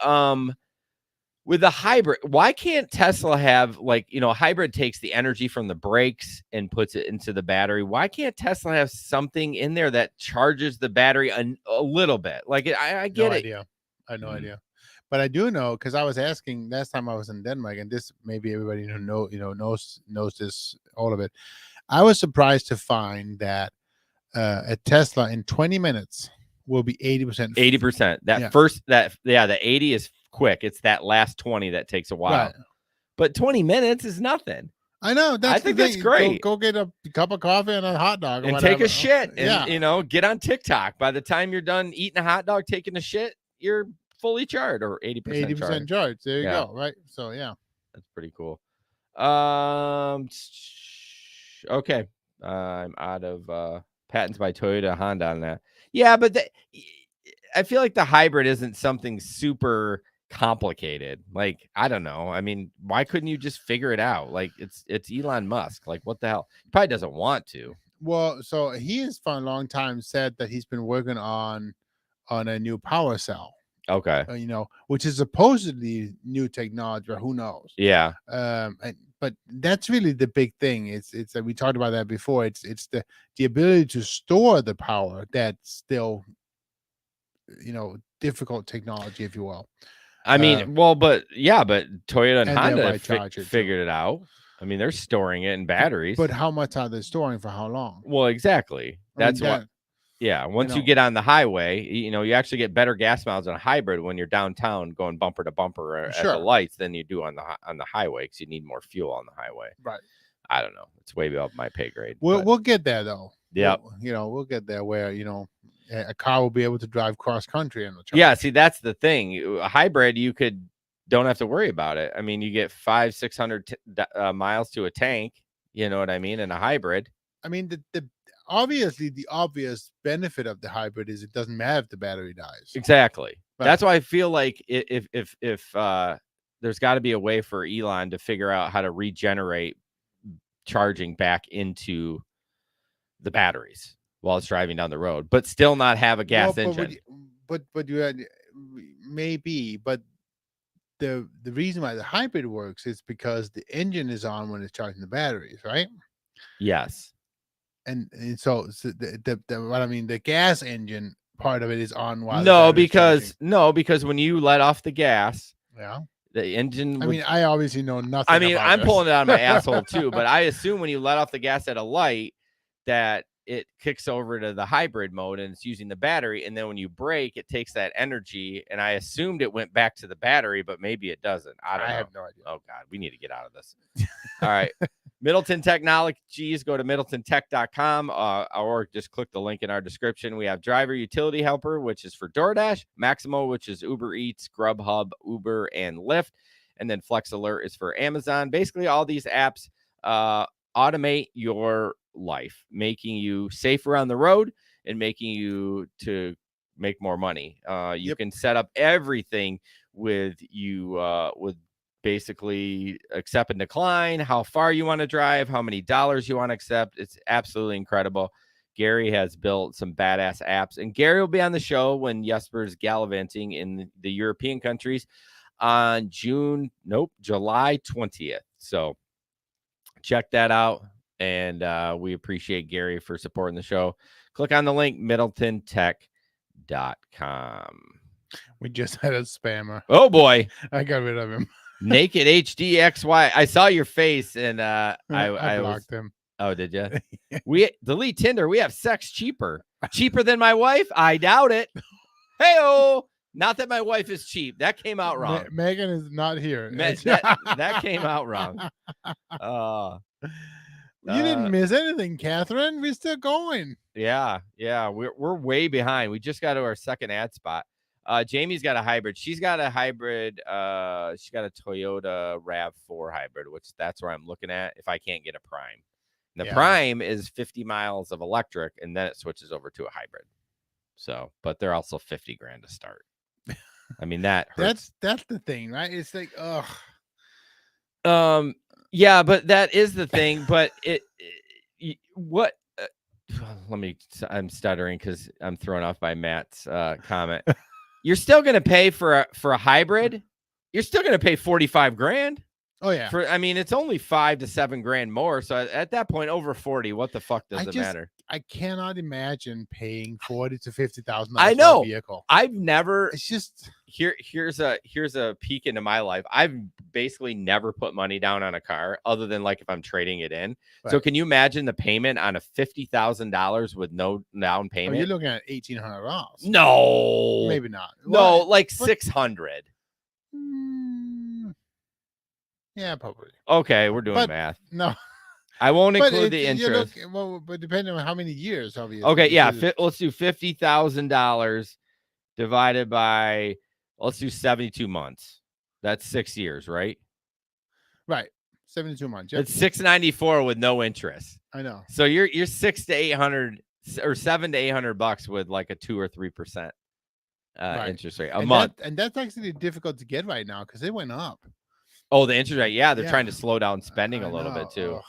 the hybrid. Why can't Tesla have hybrid takes the energy from the brakes and puts it into the battery? Why can't Tesla have something in there that charges the battery a little bit? Like I get it. Idea. I have no idea. But I do know, because I was asking last time I was in Denmark, and this maybe everybody who knows this, all of it. I was surprised to find that a Tesla in 20 minutes will be 80%. 80%. The 80 is quick. It's that last 20 that takes a while. Right. But 20 minutes is nothing. I know. That's I think the that's thing. great. Go get a cup of coffee and a hot dog, or And whatever. take a shit, and Yeah. you know, get on TikTok. By the time you're done eating a hot dog, taking a shit, you're fully charged or 80% 80% charge. There you Yeah. go. Right. So yeah. That's pretty cool. Okay. I'm out of patents by Toyota, Honda on that. Yeah, but I feel like the hybrid isn't something super complicated. Like, I don't know. I mean, why couldn't you just figure it out? Like, it's Elon Musk. Like, what the hell? He probably doesn't want to. Well, so he has for a long time said that he's been working on a new power cell. Okay. You know, which is supposedly new technology, but who knows? Yeah. But that's really the big thing. It's we talked about that before. It's the ability to store the power that's still, you know, difficult technology, if you will. I mean, but Toyota and Honda thereby charge it, too. figured it out. I mean, they're storing it in batteries. But how much are they storing for how long? Well, exactly. That's what. Yeah, once you get on the highway, you know, you actually get better gas miles on a hybrid when you're downtown going bumper to bumper at the lights than you do on the highway, because you need more fuel on the highway. Right. I don't know. It's way above my pay grade. We'll get there though. Yeah. We'll get there where, you know, a car will be able to drive cross country in the charge. Yeah. See, that's the thing. A hybrid, you don't have to worry about it. I mean, you get 500-600 miles to a tank. You know what I mean? In a hybrid. I mean, the obvious benefit of the hybrid is it doesn't matter if the battery dies. Exactly. But that's why I feel like if there's got to be a way for Elon to figure out how to regenerate charging back into the batteries while it's driving down the road, but still not have a gas engine. But you had maybe, but the reason why the hybrid works is because the engine is on when it's charging the batteries, right? Yes. And so what I mean, the gas engine part of it is on while because when you let off the gas, the engine. I mean, I obviously know nothing. I mean, I'm this. pulling it out of my asshole too, but I assume when you let off the gas at a light, that it kicks over to the hybrid mode and it's using the battery, and then when you brake, it takes that energy. And I assumed it went back to the battery, but maybe it doesn't. I don't know. I have no idea. Oh God, we need to get out of this. All right. Middleton Technologies, go to middletontech.com or just click the link in our description. We have Driver Utility Helper, which is for DoorDash, Maximo, which is Uber Eats, Grubhub, Uber, and Lyft, and then Flex Alert is for Amazon. Basically, all these apps automate your life, making you safer on the road and making you to make more money. You can set up everything with basically accept and decline, how far you want to drive, how many dollars you want to accept. It's absolutely incredible. Gary has built some badass apps, and Gary will be on the show when Jesper's gallivanting in the European countries on July 20th. So check that out. And we appreciate Gary for supporting the show. Click on the link, middletontech.com. We just had a spammer. Oh boy. I got rid of him. Naked HDXY. I saw your face and I blocked him. Oh, did you? We delete Tinder. We have sex cheaper than my wife. I doubt it. Hey-oh. Not that my wife is cheap. That came out wrong. Megan is not here. That came out wrong. You didn't miss anything, Catherine. We're still going. Yeah. We're way behind. We just got to our second ad spot. Jamie's got a hybrid. She's got a hybrid. She's got a Toyota RAV4 hybrid, which that's where I'm looking at if I can't get a Prime. And the Prime is 50 miles of electric, and then it switches over to a hybrid. So, but they're also $50,000 to start. I mean, that hurts. That's the thing, right? It's like, ugh. Yeah, but that is the thing. But I'm stuttering because I'm thrown off by Matt's comment. You're still going to pay for a hybrid. You're still going to pay $45,000. Oh yeah. I mean, it's only $5,000 to $7,000 more. So at that point, over 40, what the fuck does it matter? I cannot imagine paying $40,000 to $50,000. I know. For a vehicle. I've never. It's just here's a peek into my life. I've basically never put money down on a car other than like if I'm trading it in. Right. So can you imagine the payment on a $50,000 with no down payment? Oh, you're looking at $1,800. No, maybe not. No, like $600. Yeah, probably. Okay, we're doing But math. no, I won't but include the you interest. look, well, but depending on how many years, obviously. Okay, yeah. because Let's do $50,000 divided by, let's do 72 months. That's 6 years, right? right, 72 months. Yep. It's $694 with no interest. I know. So you're $600 to $800 or $700 to $800 with like a 2 or 3% Right. interest rate a And month. and that's actually difficult to get right now because it went up. Oh, the interest rate. Yeah, they're Yeah. trying to slow down spending a I little bit know. too. Ugh.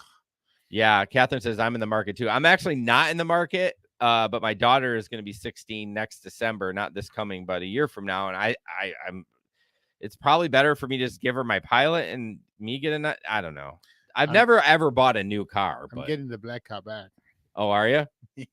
Yeah, Catherine says I'm in the market too. I'm actually not in the market, but my daughter is going to be 16 next December, not this coming, but a year from now. And I'm. It's probably better for me to just give her my Pilot and me get a. I don't know. I've never ever bought a new car. I'm But getting the black car back. oh, are you?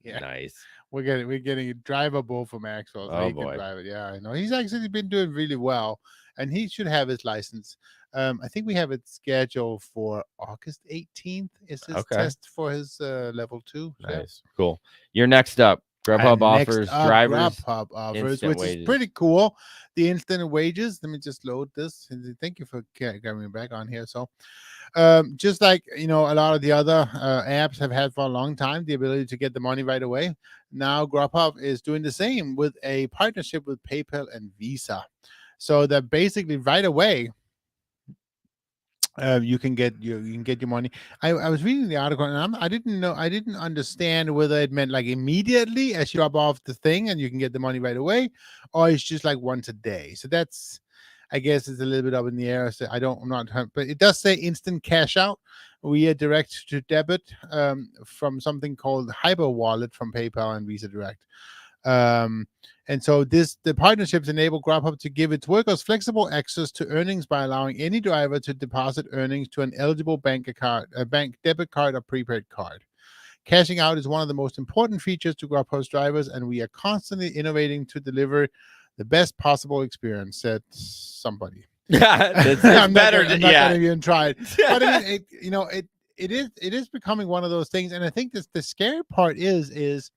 Yeah. Nice. We're getting it drivable for Maxwell. So Oh, he boy. can drive it. Yeah, I know. He's actually been doing really well, and he should have his license. I think we have it scheduled for August 18th. Is his Okay. test for his level 2? So, yeah. Nice. Cool. You're next up. Grubhub And next offers up, drivers Grubhub offers, instant which wages. is pretty cool. The instant wages. Let me just load this. And thank you for getting me back on here. So, just like a lot of the other apps have had for a long time, the ability to get the money right away. Now, Grubhub is doing the same with a partnership with PayPal and Visa. So that basically right away, you can get your money. I was reading the article and I didn't understand whether it meant like immediately as you drop off the thing and you can get the money right away, or it's just like once a day. So that's, I guess, it's a little bit up in the air. So I'm not, but it does say instant cash out via direct to debit from something called Hyper Wallet from PayPal and Visa Direct. And so the partnerships enable Grubhub to give its workers flexible access to earnings by allowing any driver to deposit earnings to an eligible bank debit card or prepaid card. Cashing out is one of the most important features to Grubhub's drivers, and we are constantly innovating to deliver the best possible experience, said somebody. It's I'm better. I'm not going to even try it. But I mean, it is becoming one of those things, and I think the scary part is,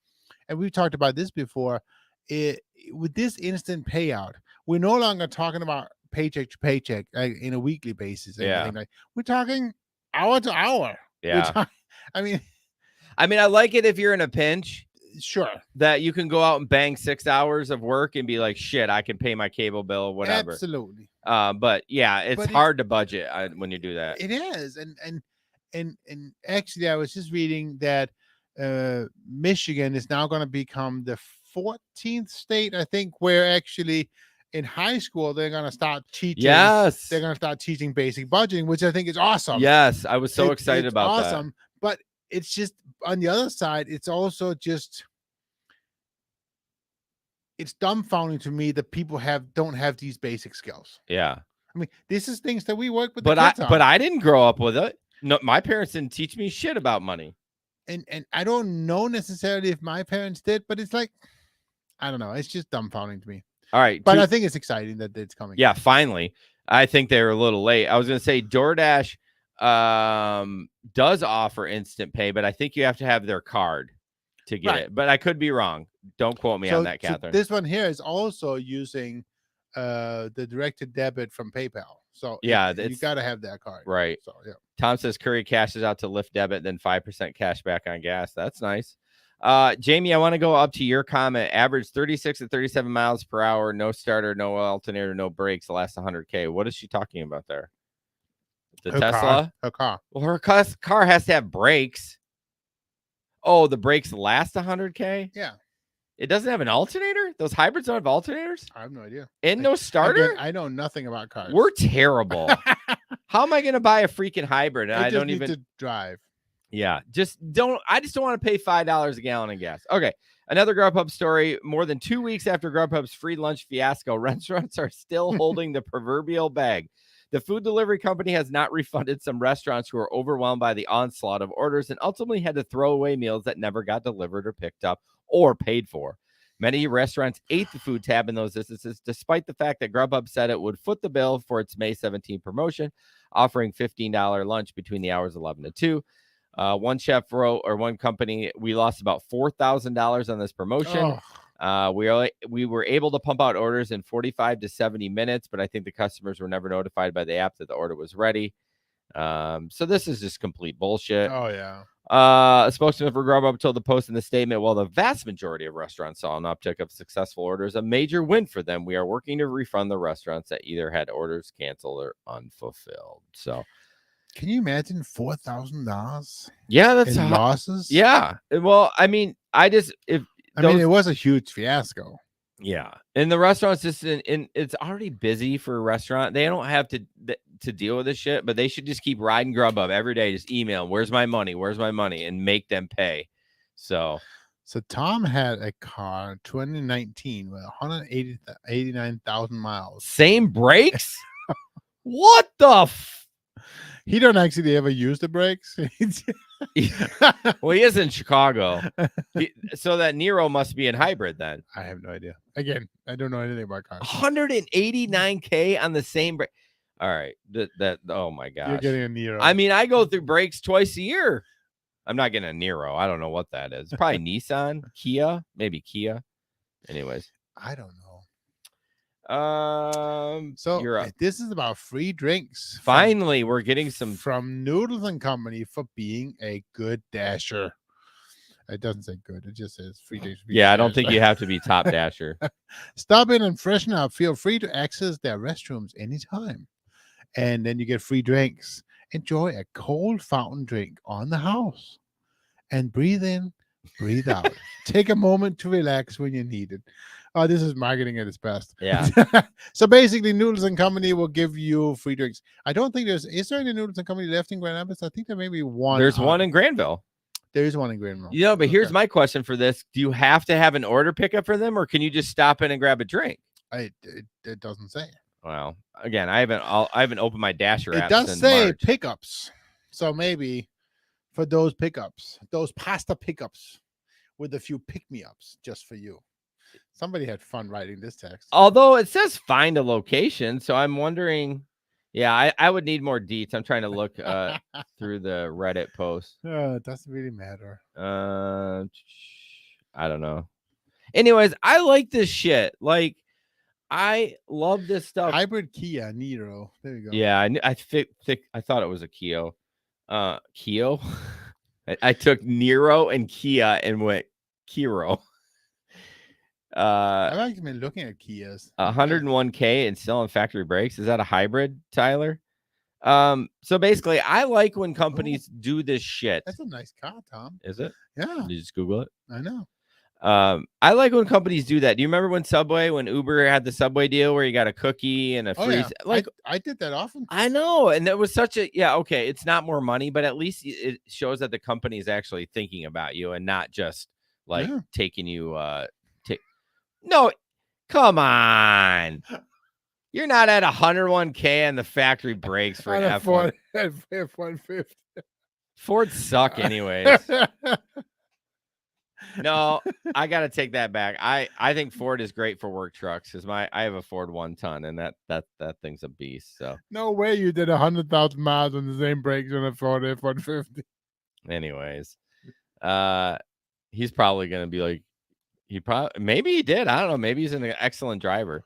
and we've talked about this before, with this instant payout, we're no longer talking about paycheck to paycheck in a weekly basis. Yeah. We're talking hour to hour. Yeah. I mean, I like it if you're in a pinch. Sure. That you can go out and bang 6 hours of work and be like, shit, I can pay my cable bill or whatever. Absolutely. But yeah, it's hard to budget when you do that. It is. And actually, I was just reading that Michigan is now going to become the 14th state, I think, where actually in high school they're going to start teaching. Yes, they're going to start teaching basic budgeting, which I think is awesome. Yes, I was so excited about that. Awesome, but it's just on the other side, it's also just it's dumbfounding to me that people don't have these basic skills. Yeah, I mean, this is things that we work with. But I didn't grow up with it. No, my parents didn't teach me shit about money. And I don't know necessarily if my parents did, but it's like, I don't know. It's just dumbfounding to me. All right. But I think it's exciting that it's coming. Yeah, finally. I think they were a little late. I was going to say DoorDash does offer instant pay, but I think you have to have their card to get it. But I could be wrong. Don't quote me on that, Catherine. So this one here is also using the direct debit from PayPal. So yeah, you got to have that card. Right. So yeah. Tom says Curry cashes out to Lyft debit, then 5% cash back on gas. That's nice. Jamie, I want to go up to your comment. Average 36 to 37 miles per hour, no starter, no alternator, no brakes, the last 100K. What is she talking about there? The her Tesla? Her car. Well, her car has to have brakes. Oh, the brakes last 100K? Yeah. It doesn't have an alternator? Those hybrids don't have alternators? I have no idea. And no starter? Again, I know nothing about cars. We're terrible. How am I going to buy a freaking hybrid? And I don't even to drive. Yeah, I just don't want to pay $5 a gallon in gas. Okay. Another Grubhub story. More than 2 weeks after Grubhub's free lunch fiasco, restaurants are still holding the proverbial bag. The food delivery company has not refunded some restaurants who were overwhelmed by the onslaught of orders and ultimately had to throw away meals that never got delivered or picked up or paid for. Many restaurants ate the food tab in those instances, despite the fact that Grubhub said it would foot the bill for its May 17 promotion, offering $15 lunch between the hours 11 to 2. One chef wrote, or one company, we lost about $4,000 on this promotion. We were able to pump out orders in 45 to 70 minutes, but I think the customers were never notified by the app that the order was ready. So this is just complete bullshit. Oh yeah. A spokesman for Grubhub told the Post in the statement, while the vast majority of restaurants saw an uptick of successful orders, a major win for them. We are working to refund the restaurants that either had orders canceled or unfulfilled. So can you imagine $4,000? Yeah, that's in losses. Yeah. Well, I mean, I mean, it was a huge fiasco. Yeah, and the restaurants just it's already busy for a restaurant. They don't have to deal with this shit, but they should just keep riding Grubhub every day. Just email them, where's my money, and make them pay. So Tom had a car 2019 with 189,000 miles. Same brakes. What the? He don't actually ever use the brakes. Well, he is in Chicago, so that Nero must be in hybrid then. I have no idea. Again, I don't know anything about cars. 189K on the same brake. All right, that oh my gosh, you're getting a Nero. I mean, I go through brakes twice a year. I'm not getting a Nero. I don't know what that is. Probably Nissan, Kia, maybe Kia. Anyways, I don't know. So you're up. This is about free drinks. Finally, we're getting some from Noodles and Company for being a good dasher. It doesn't say good. It just says free drinks. Yeah, I don't think you have to be top dasher. Stop in and freshen up. Feel free to access their restrooms anytime. And then you get free drinks. Enjoy a cold fountain drink on the house. And breathe in, breathe out. Take a moment to relax when you need it. Oh, this is marketing at its best. Yeah. So basically, Noodles and Company will give you free drinks. I don't think is there any Noodles and Company left in Grand Rapids? I think there may be one. There's one in Granville. There is one in Granville. You know, but here's my question for this. Do you have to have an order pickup for them, or can you just stop in and grab a drink? It doesn't say. Well, again, I haven't opened my Dasher app. It does since say March. pickups. So maybe for those pickups, those pasta pickups with a few pick-me-ups just for you. Somebody had fun writing this text. Although it says find a location, so I'm wondering. Yeah, I would need more deets. I'm trying to look through the Reddit post. It doesn't really matter. I don't know. Anyways, I like this shit. Like, I love this stuff. Hybrid Kia Nero. There you go. Yeah, I thought it was a Kio. Kio. I took Nero and Kia and went Kiro. I've actually been looking at Kias. 101K and still on factory brakes. Is that a hybrid, Tyler? So basically, I like when companies do this shit. That's a nice car, Tom. Is it? Yeah. Did you just Google it? I know. I like when companies do that. Do you remember when Uber had the Subway deal where you got a cookie and a free? Yeah. Like I did that often. I know, and that was such a okay. It's not more money, but at least it shows that the company is actually thinking about you and not just like taking you. No, come on. You're not at 101K on the factory brakes for an F1. F-150. Fords suck anyways. No, I got to take that back. I think Ford is great for work trucks because I have a Ford 1 ton and that thing's a beast. So no way you did 100,000 miles on the same brakes on a Ford F-150. Anyways, he's probably going to be like, maybe he did. I don't know. Maybe he's an excellent driver.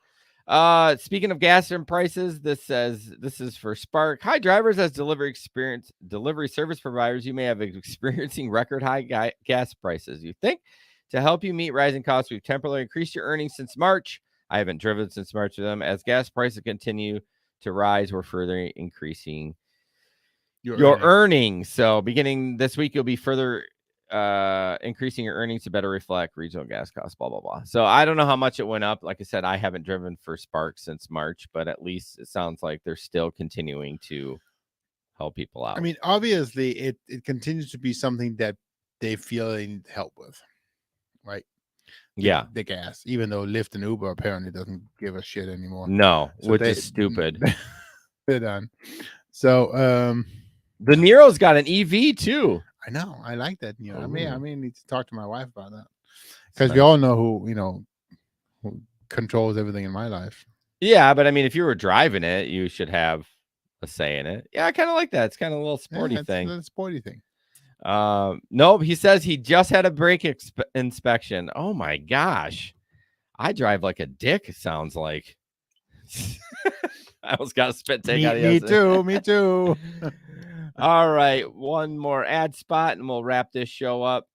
Speaking of gas and prices, this is for Spark. Hi, drivers. As delivery service providers, you may have experiencing record high gas prices. You think to help you meet rising costs, we've temporarily increased your earnings since March. I haven't driven since March with them. As gas prices continue to rise, we're further increasing your earnings. So beginning this week, you'll be further increasing your earnings to better reflect regional gas costs, blah blah blah. So I don't know how much it went up. Like I said, I haven't driven for Spark since March, but at least it sounds like they're still continuing to help people out. I mean, obviously it continues to be something that they feel they need help with, right? The gas, even though Lyft and Uber apparently doesn't give a shit anymore. No, so which is stupid. They're done. So the Nero's got an EV too. I know. I like that. I may need to talk to my wife about that because we all know who controls everything in my life. Yeah, but I mean, if you were driving it, you should have a say in it. Yeah, I kind of like that. It's kind of a little sporty thing. It's a sporty thing. Nope. He says he just had a brake inspection. Oh my gosh, I drive like a dick. It sounds like. I almost got a spit take Me, out of me yesterday. too. Me too. All right, one more ad spot, and we'll wrap this show up.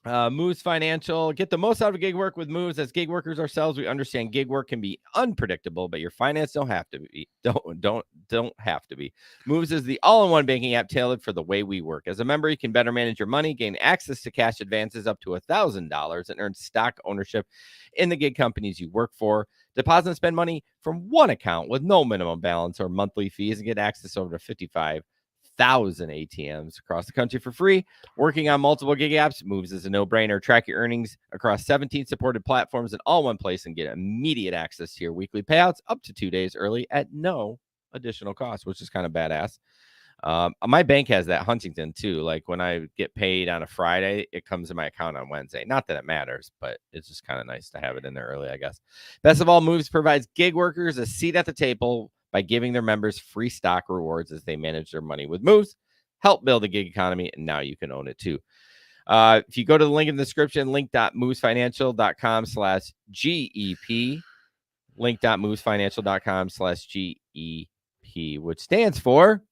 Moves Financial. Get the most out of gig work with Moves. As gig workers ourselves, we understand gig work can be unpredictable, but your finance don't have to be. Don't have to be. Moves is the all-in-one banking app tailored for the way we work. As a member, you can better manage your money, gain access to cash advances up to $1,000, and earn stock ownership in the gig companies you work for. Deposit and spend money from one account with no minimum balance or monthly fees, and get access over to 55,000 ATMs across the country for free. Working on multiple gig apps, Moves is a no-brainer. Track your earnings across 17 supported platforms in all one place and get immediate access to your weekly payouts up to 2 days early at no additional cost, which is kind of badass. My bank has that, Huntington, too. Like when I get paid on a Friday, it comes in my account on Wednesday. Not that it matters, but it's just kind of nice to have it in there early, I guess. Best of all, Moves provides gig workers a seat at the table by giving their members free stock rewards as they manage their money with Moves. Help build a gig economy, and now you can own it too. If you go to the link in the description, link.movesfinancial.com/GEP, link.movesfinancial.com/GEP, which stands for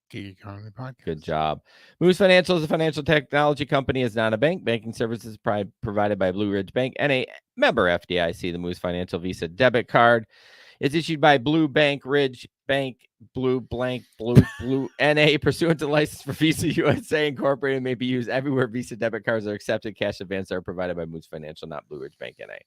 Gig Economy Podcast. Good job. Moves Financial is a financial technology company. It's not a bank. Banking services provided by Blue Ridge Bank and a member FDIC. The Moves Financial Visa debit card is issued by Blue Bank Ridge Bank Blue NA, pursuant to license for Visa USA Incorporated, may be used everywhere Visa debit cards are accepted. Cash advances are provided by Moves Financial, not Blue Ridge Bank NA.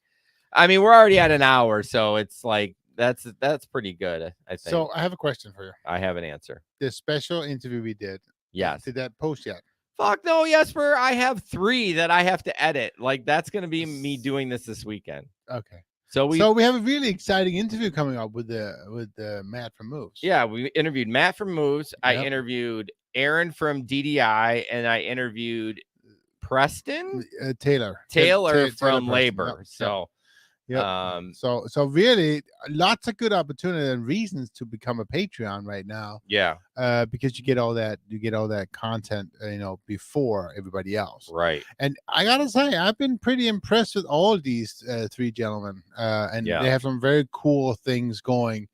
I mean, we're already at an hour, so it's like that's pretty good, I think. So I have a question for you. I have an answer. The special interview we did. Yes. Did that post yet? Fuck no, Jesper. I have 3 that I have to edit. Like that's gonna be me doing this weekend. Okay. So we have a really exciting interview coming up with the Matt from Moves. Yeah, we interviewed Matt from Moves. Yep. I interviewed Aaron from DDI, and I interviewed Preston Taylor from Labor. Yep. So, yep. So really, lots of good opportunity and reasons to become a Patreon right now. Yeah. Because you get all that content, before everybody else. Right. And I gotta say, I've been pretty impressed with all these 3 gentlemen, and they have some very cool things going.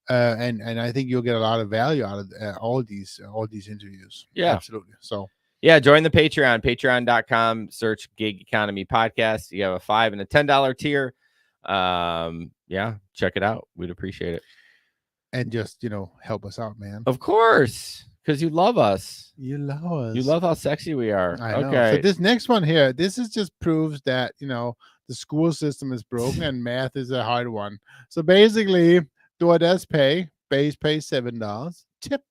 And I think you'll get a lot of value out of all these interviews. Yeah, absolutely. So. Yeah, join the Patreon, patreon.com, search Gig Economy Podcast. You have a $5 and a $10 tier. Yeah, check it out. We'd appreciate it. And just, help us out, man. Of course, because you love us. You love us. You love how sexy we are. I know. Okay. So this next one here, this is just proves that, the school system is broken and math is a hard one. So basically, DoorDash base pay $7, tip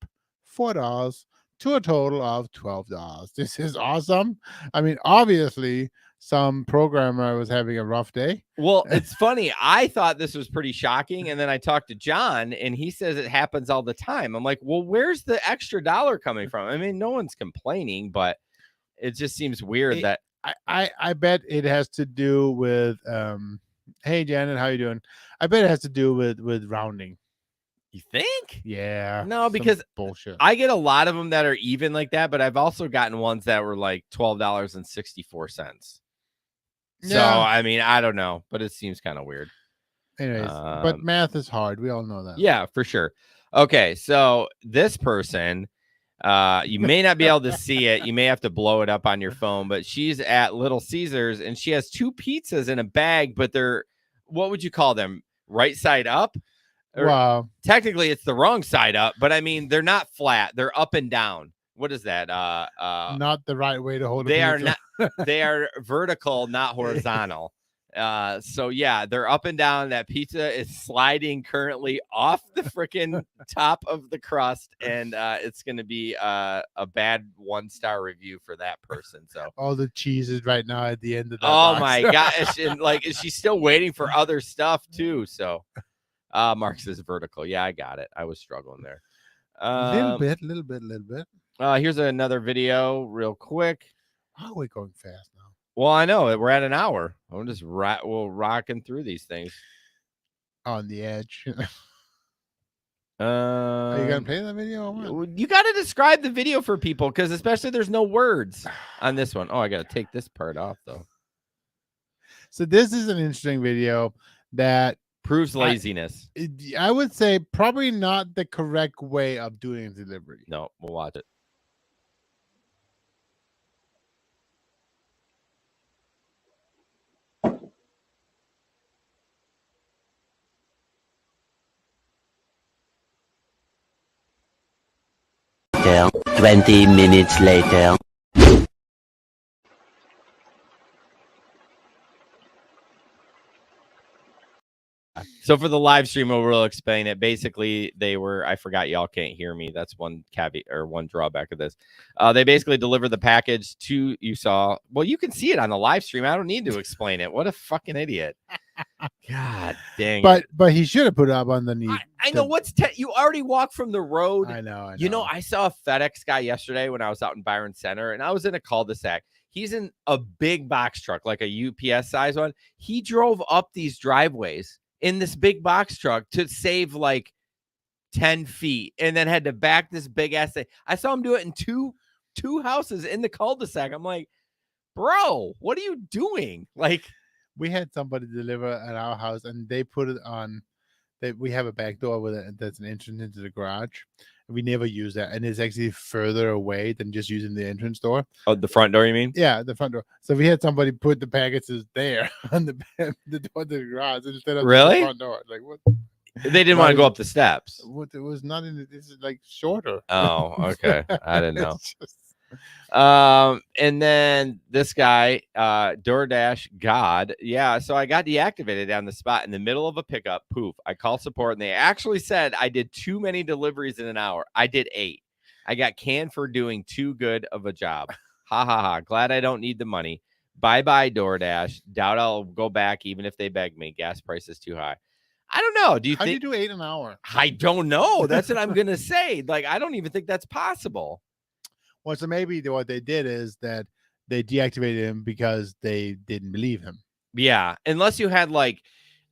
$4, to a total of $12. This is awesome. I mean, obviously, some programmer was having a rough day. Well, it's funny. I thought this was pretty shocking. And then I talked to John, and he says it happens all the time. I'm like, well, where's the extra $1 coming from? I mean, no one's complaining, but it just seems weird that I bet it has to do with hey Janet, how you doing? I bet it has to do with rounding. You think? Yeah. No, because bullshit. I get a lot of them that are even like that, but I've also gotten ones that were like $12.64. So, I mean, I don't know, but it seems kind of weird. Anyways, but math is hard. We all know that. Yeah, for sure. Okay, so this person, you may not be able to see it. You may have to blow it up on your phone, but she's at Little Caesars, and she has 2 pizzas in a bag, but they're, what would you call them? Right side up? Wow. Technically, it's the wrong side up, but I mean, they're not flat. They're up and down. What is that? Not the right way to hold. They are not. They are vertical, not horizontal. So yeah, they're up and down. That pizza is sliding currently off the freaking top of the crust, and it's going to be a bad 1-star review for that person. So all the cheese is right now at the end of that. Oh box. my gosh! And like, is she still waiting for other stuff too? So. Mark says vertical. Yeah, I got it. I was struggling there. Little bit. Here's another video real quick. Oh, we're going fast now. Well, I know. We're at an hour. I'm just rocking through these things. On the edge. Are you going to play that video or what? You got to describe the video for people, because especially there's no words on this one. Oh, I got to take this part off, though. So this is an interesting video that Proves laziness. I would say probably not the correct way of doing a delivery. No, we'll watch it. later, 20 minutes later. So for the live stream, we'll explain it. Basically, they were, I forgot y'all can't hear me. That's one caveat or one drawback of this. They basically deliver the package to, you saw, well, you can see it on the live stream. I don't need to explain it. What a fucking idiot. God dang it. But he should have put it up underneath. I know what's, you already walked from the road. I know. You know, I saw a FedEx guy yesterday when I was out in Byron Center, and I was in a cul-de-sac. He's in a big box truck, like a UPS size one. He drove up these driveways in this big box truck to save like 10 feet and then had to back this big ass thing. I saw him do it in two houses in the cul-de-sac. I'm like, bro, what are you doing? Like, we had somebody deliver at our house and they put it on, we have a back door with it that's an entrance into the garage. We never use that, and it's actually further away than just using the entrance door. Oh, the front door, you mean? Yeah, the front door. So we had somebody put the packages there on the door to the garage instead of really? the front door. Like what? They didn't want to go up the steps. What? It was not in. This is like shorter. Oh, okay. I didn't know. And then this guy, DoorDash God. Yeah. So I got deactivated on the spot in the middle of a pickup. Poof. I called support and they actually said I did too many deliveries in an hour. I did 8. I got canned for doing too good of a job. Ha ha ha. Glad I don't need the money. Bye-bye DoorDash. Doubt I'll go back even if they beg me. Gas price is too high. I don't know. How do you do 8 an hour? I don't know. That's what I'm going to say. Like, I don't even think that's possible. Well, so maybe what they did is that they deactivated him because they didn't believe him. Yeah. Unless you had like,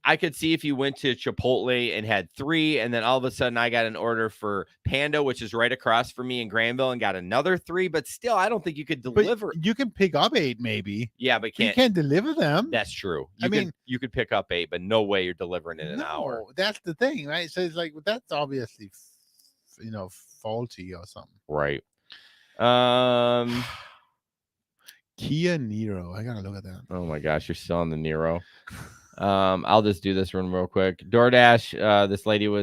I could see if you went to Chipotle and had 3, and then all of a sudden I got an order for Panda, which is right across from me in Granville, and got another 3. But still, I don't think you could deliver. But you can pick up 8, maybe. Yeah, but you can't deliver them. That's true. You could pick up 8, but no way you're delivering in an hour. That's the thing, right? So it's like, that's obviously, faulty or something. Right. Kia Niro. I gotta look at that. Oh my gosh, you're still on the Niro. I'll just do this one real quick. DoorDash, this lady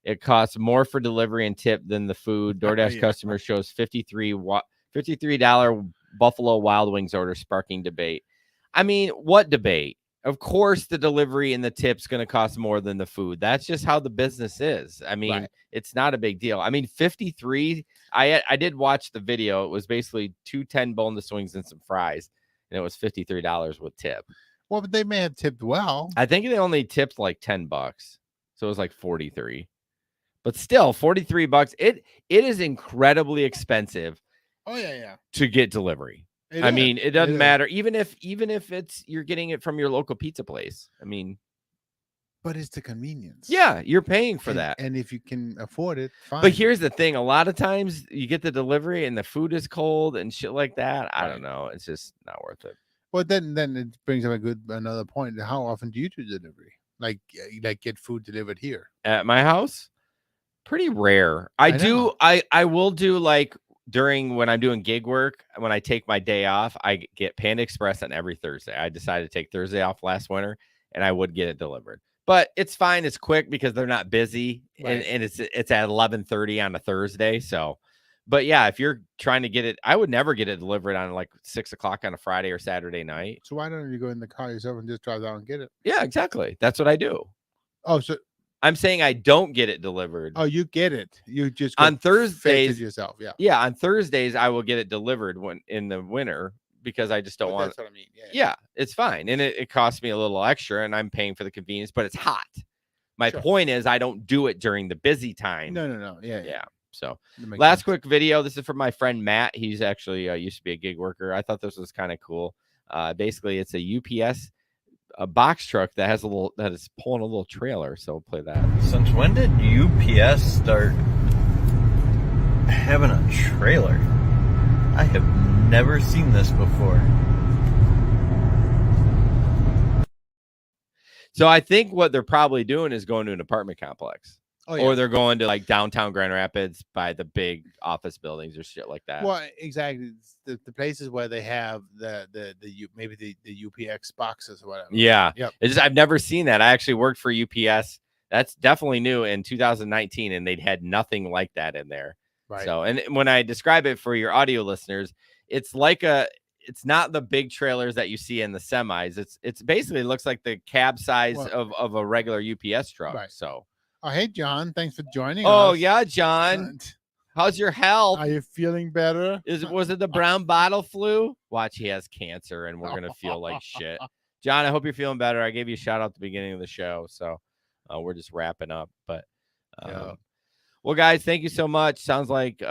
it costs more for delivery and tip than the food. DoorDash customer shows $53 Buffalo Wild Wings order, sparking debate. I mean, what debate? Of course, the delivery and the tip's going to cost more than the food. That's just how the business is. I mean, It's not a big deal. I mean, 53. I did watch the video. It was basically 2 10 boneless wings and some fries, and it was $53 with tip. Well, but they may have tipped well. I think they only tipped like $10, so it was like 43. But still, $43. It is incredibly expensive. Oh yeah. To get delivery. I mean, it doesn't matter, even if it's you're getting it from your local pizza place. I mean, but it's the convenience. Yeah, you're paying for that. And if you can afford it, fine. But here's the thing. A lot of times you get the delivery and the food is cold and shit like that. I don't know. It's just not worth it. Well, then it brings up another point. How often do you do delivery? Like get food delivered here? At my house? Pretty rare. I will do like when I'm doing gig work, when I take my day off, I get Panda Express on every Thursday. I decided to take Thursday off last winter, and I would get it delivered. But it's fine. It's quick because they're not busy, and it's at 11:30 on a Thursday. So, but yeah, if you're trying to get it, I would never get it delivered on like 6 o'clock on a Friday or Saturday night. So why don't you go in the car yourself and just drive down and get it? Yeah, exactly. That's what I do. Oh, so I'm saying I don't get it delivered. Oh, you get it. You just on Thursdays yourself. Yeah. Yeah. On Thursdays, I will get it delivered when in the winter because I just don't want. That's what I mean. Yeah, it's fine, and it costs me a little extra, and I'm paying for the convenience, but it's hot. My point is, I don't do it during the busy time. No. Yeah. So last quick video. This is from my friend Matt. He's actually used to be a gig worker. I thought this was kind of cool. Basically, it's a UPS. A box truck that is pulling a little trailer. So we'll play that. Since when did UPS start having a trailer? I have never seen this before. So I think what they're probably doing is going to an apartment complex. Oh, yeah. Or they're going to like downtown Grand Rapids by the big office buildings or shit like that. Well, exactly. It's the places where they have maybe the UPX boxes or whatever. Yeah. Yep. It's just, I've never seen that. I actually worked for UPS. That's definitely new in 2019, and they'd had nothing like that in there. Right. So, and when I describe it for your audio listeners, it's like it's not the big trailers that you see in the semis. It's basically looks like the cab size of a regular UPS truck. Right. So. Oh, hey, John. Thanks for joining us. Oh, yeah, John. How's your health? Are you feeling better? Was it the brown bottle flu? Watch, he has cancer, and we're going to feel like shit. John, I hope you're feeling better. I gave you a shout out at the beginning of the show, so we're just wrapping up. But, well, guys, thank you so much. Sounds like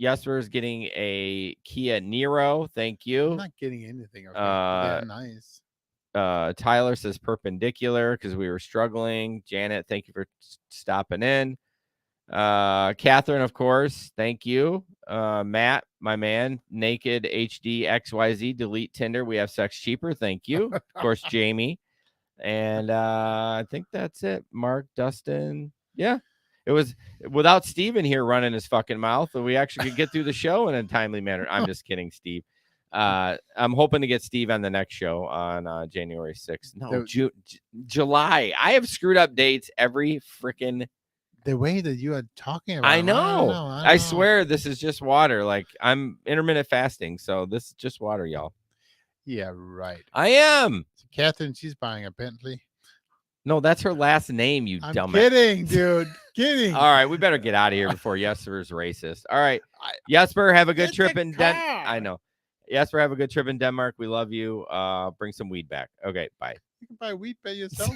Jesper's getting a Kia Niro. Thank you. I'm not getting anything. Okay. Yeah, nice. Tyler says perpendicular because we were struggling. Janet, thank you for stopping in. Catherine, of course, thank you. Matt, my man, naked HD XYZ, delete Tinder. We have sex cheaper. Thank you. Of course, Jamie. And I think that's it. Mark, Dustin. Yeah. It was without Steven here running his fucking mouth, we actually could get through the show in a timely manner. I'm just kidding, Steve. I'm hoping to get Steve on the next show on January 6th. No, July. I have screwed up dates every freaking the way that you are talking about. I know. I swear this is just water. Like I'm intermittent fasting, so this is just water, y'all. Yeah, right. I am. So Catherine, she's buying a Bentley. No, that's her last name, you I'm dumbass. Kidding, dude. Kidding. All right, we better get out of here before Jesper's racist. All right. Jesper, have a good trip in Denmark. I know. Jesper, have a good trip in Denmark. We love you. Bring some weed back. Okay, bye. You can buy weed by yourself.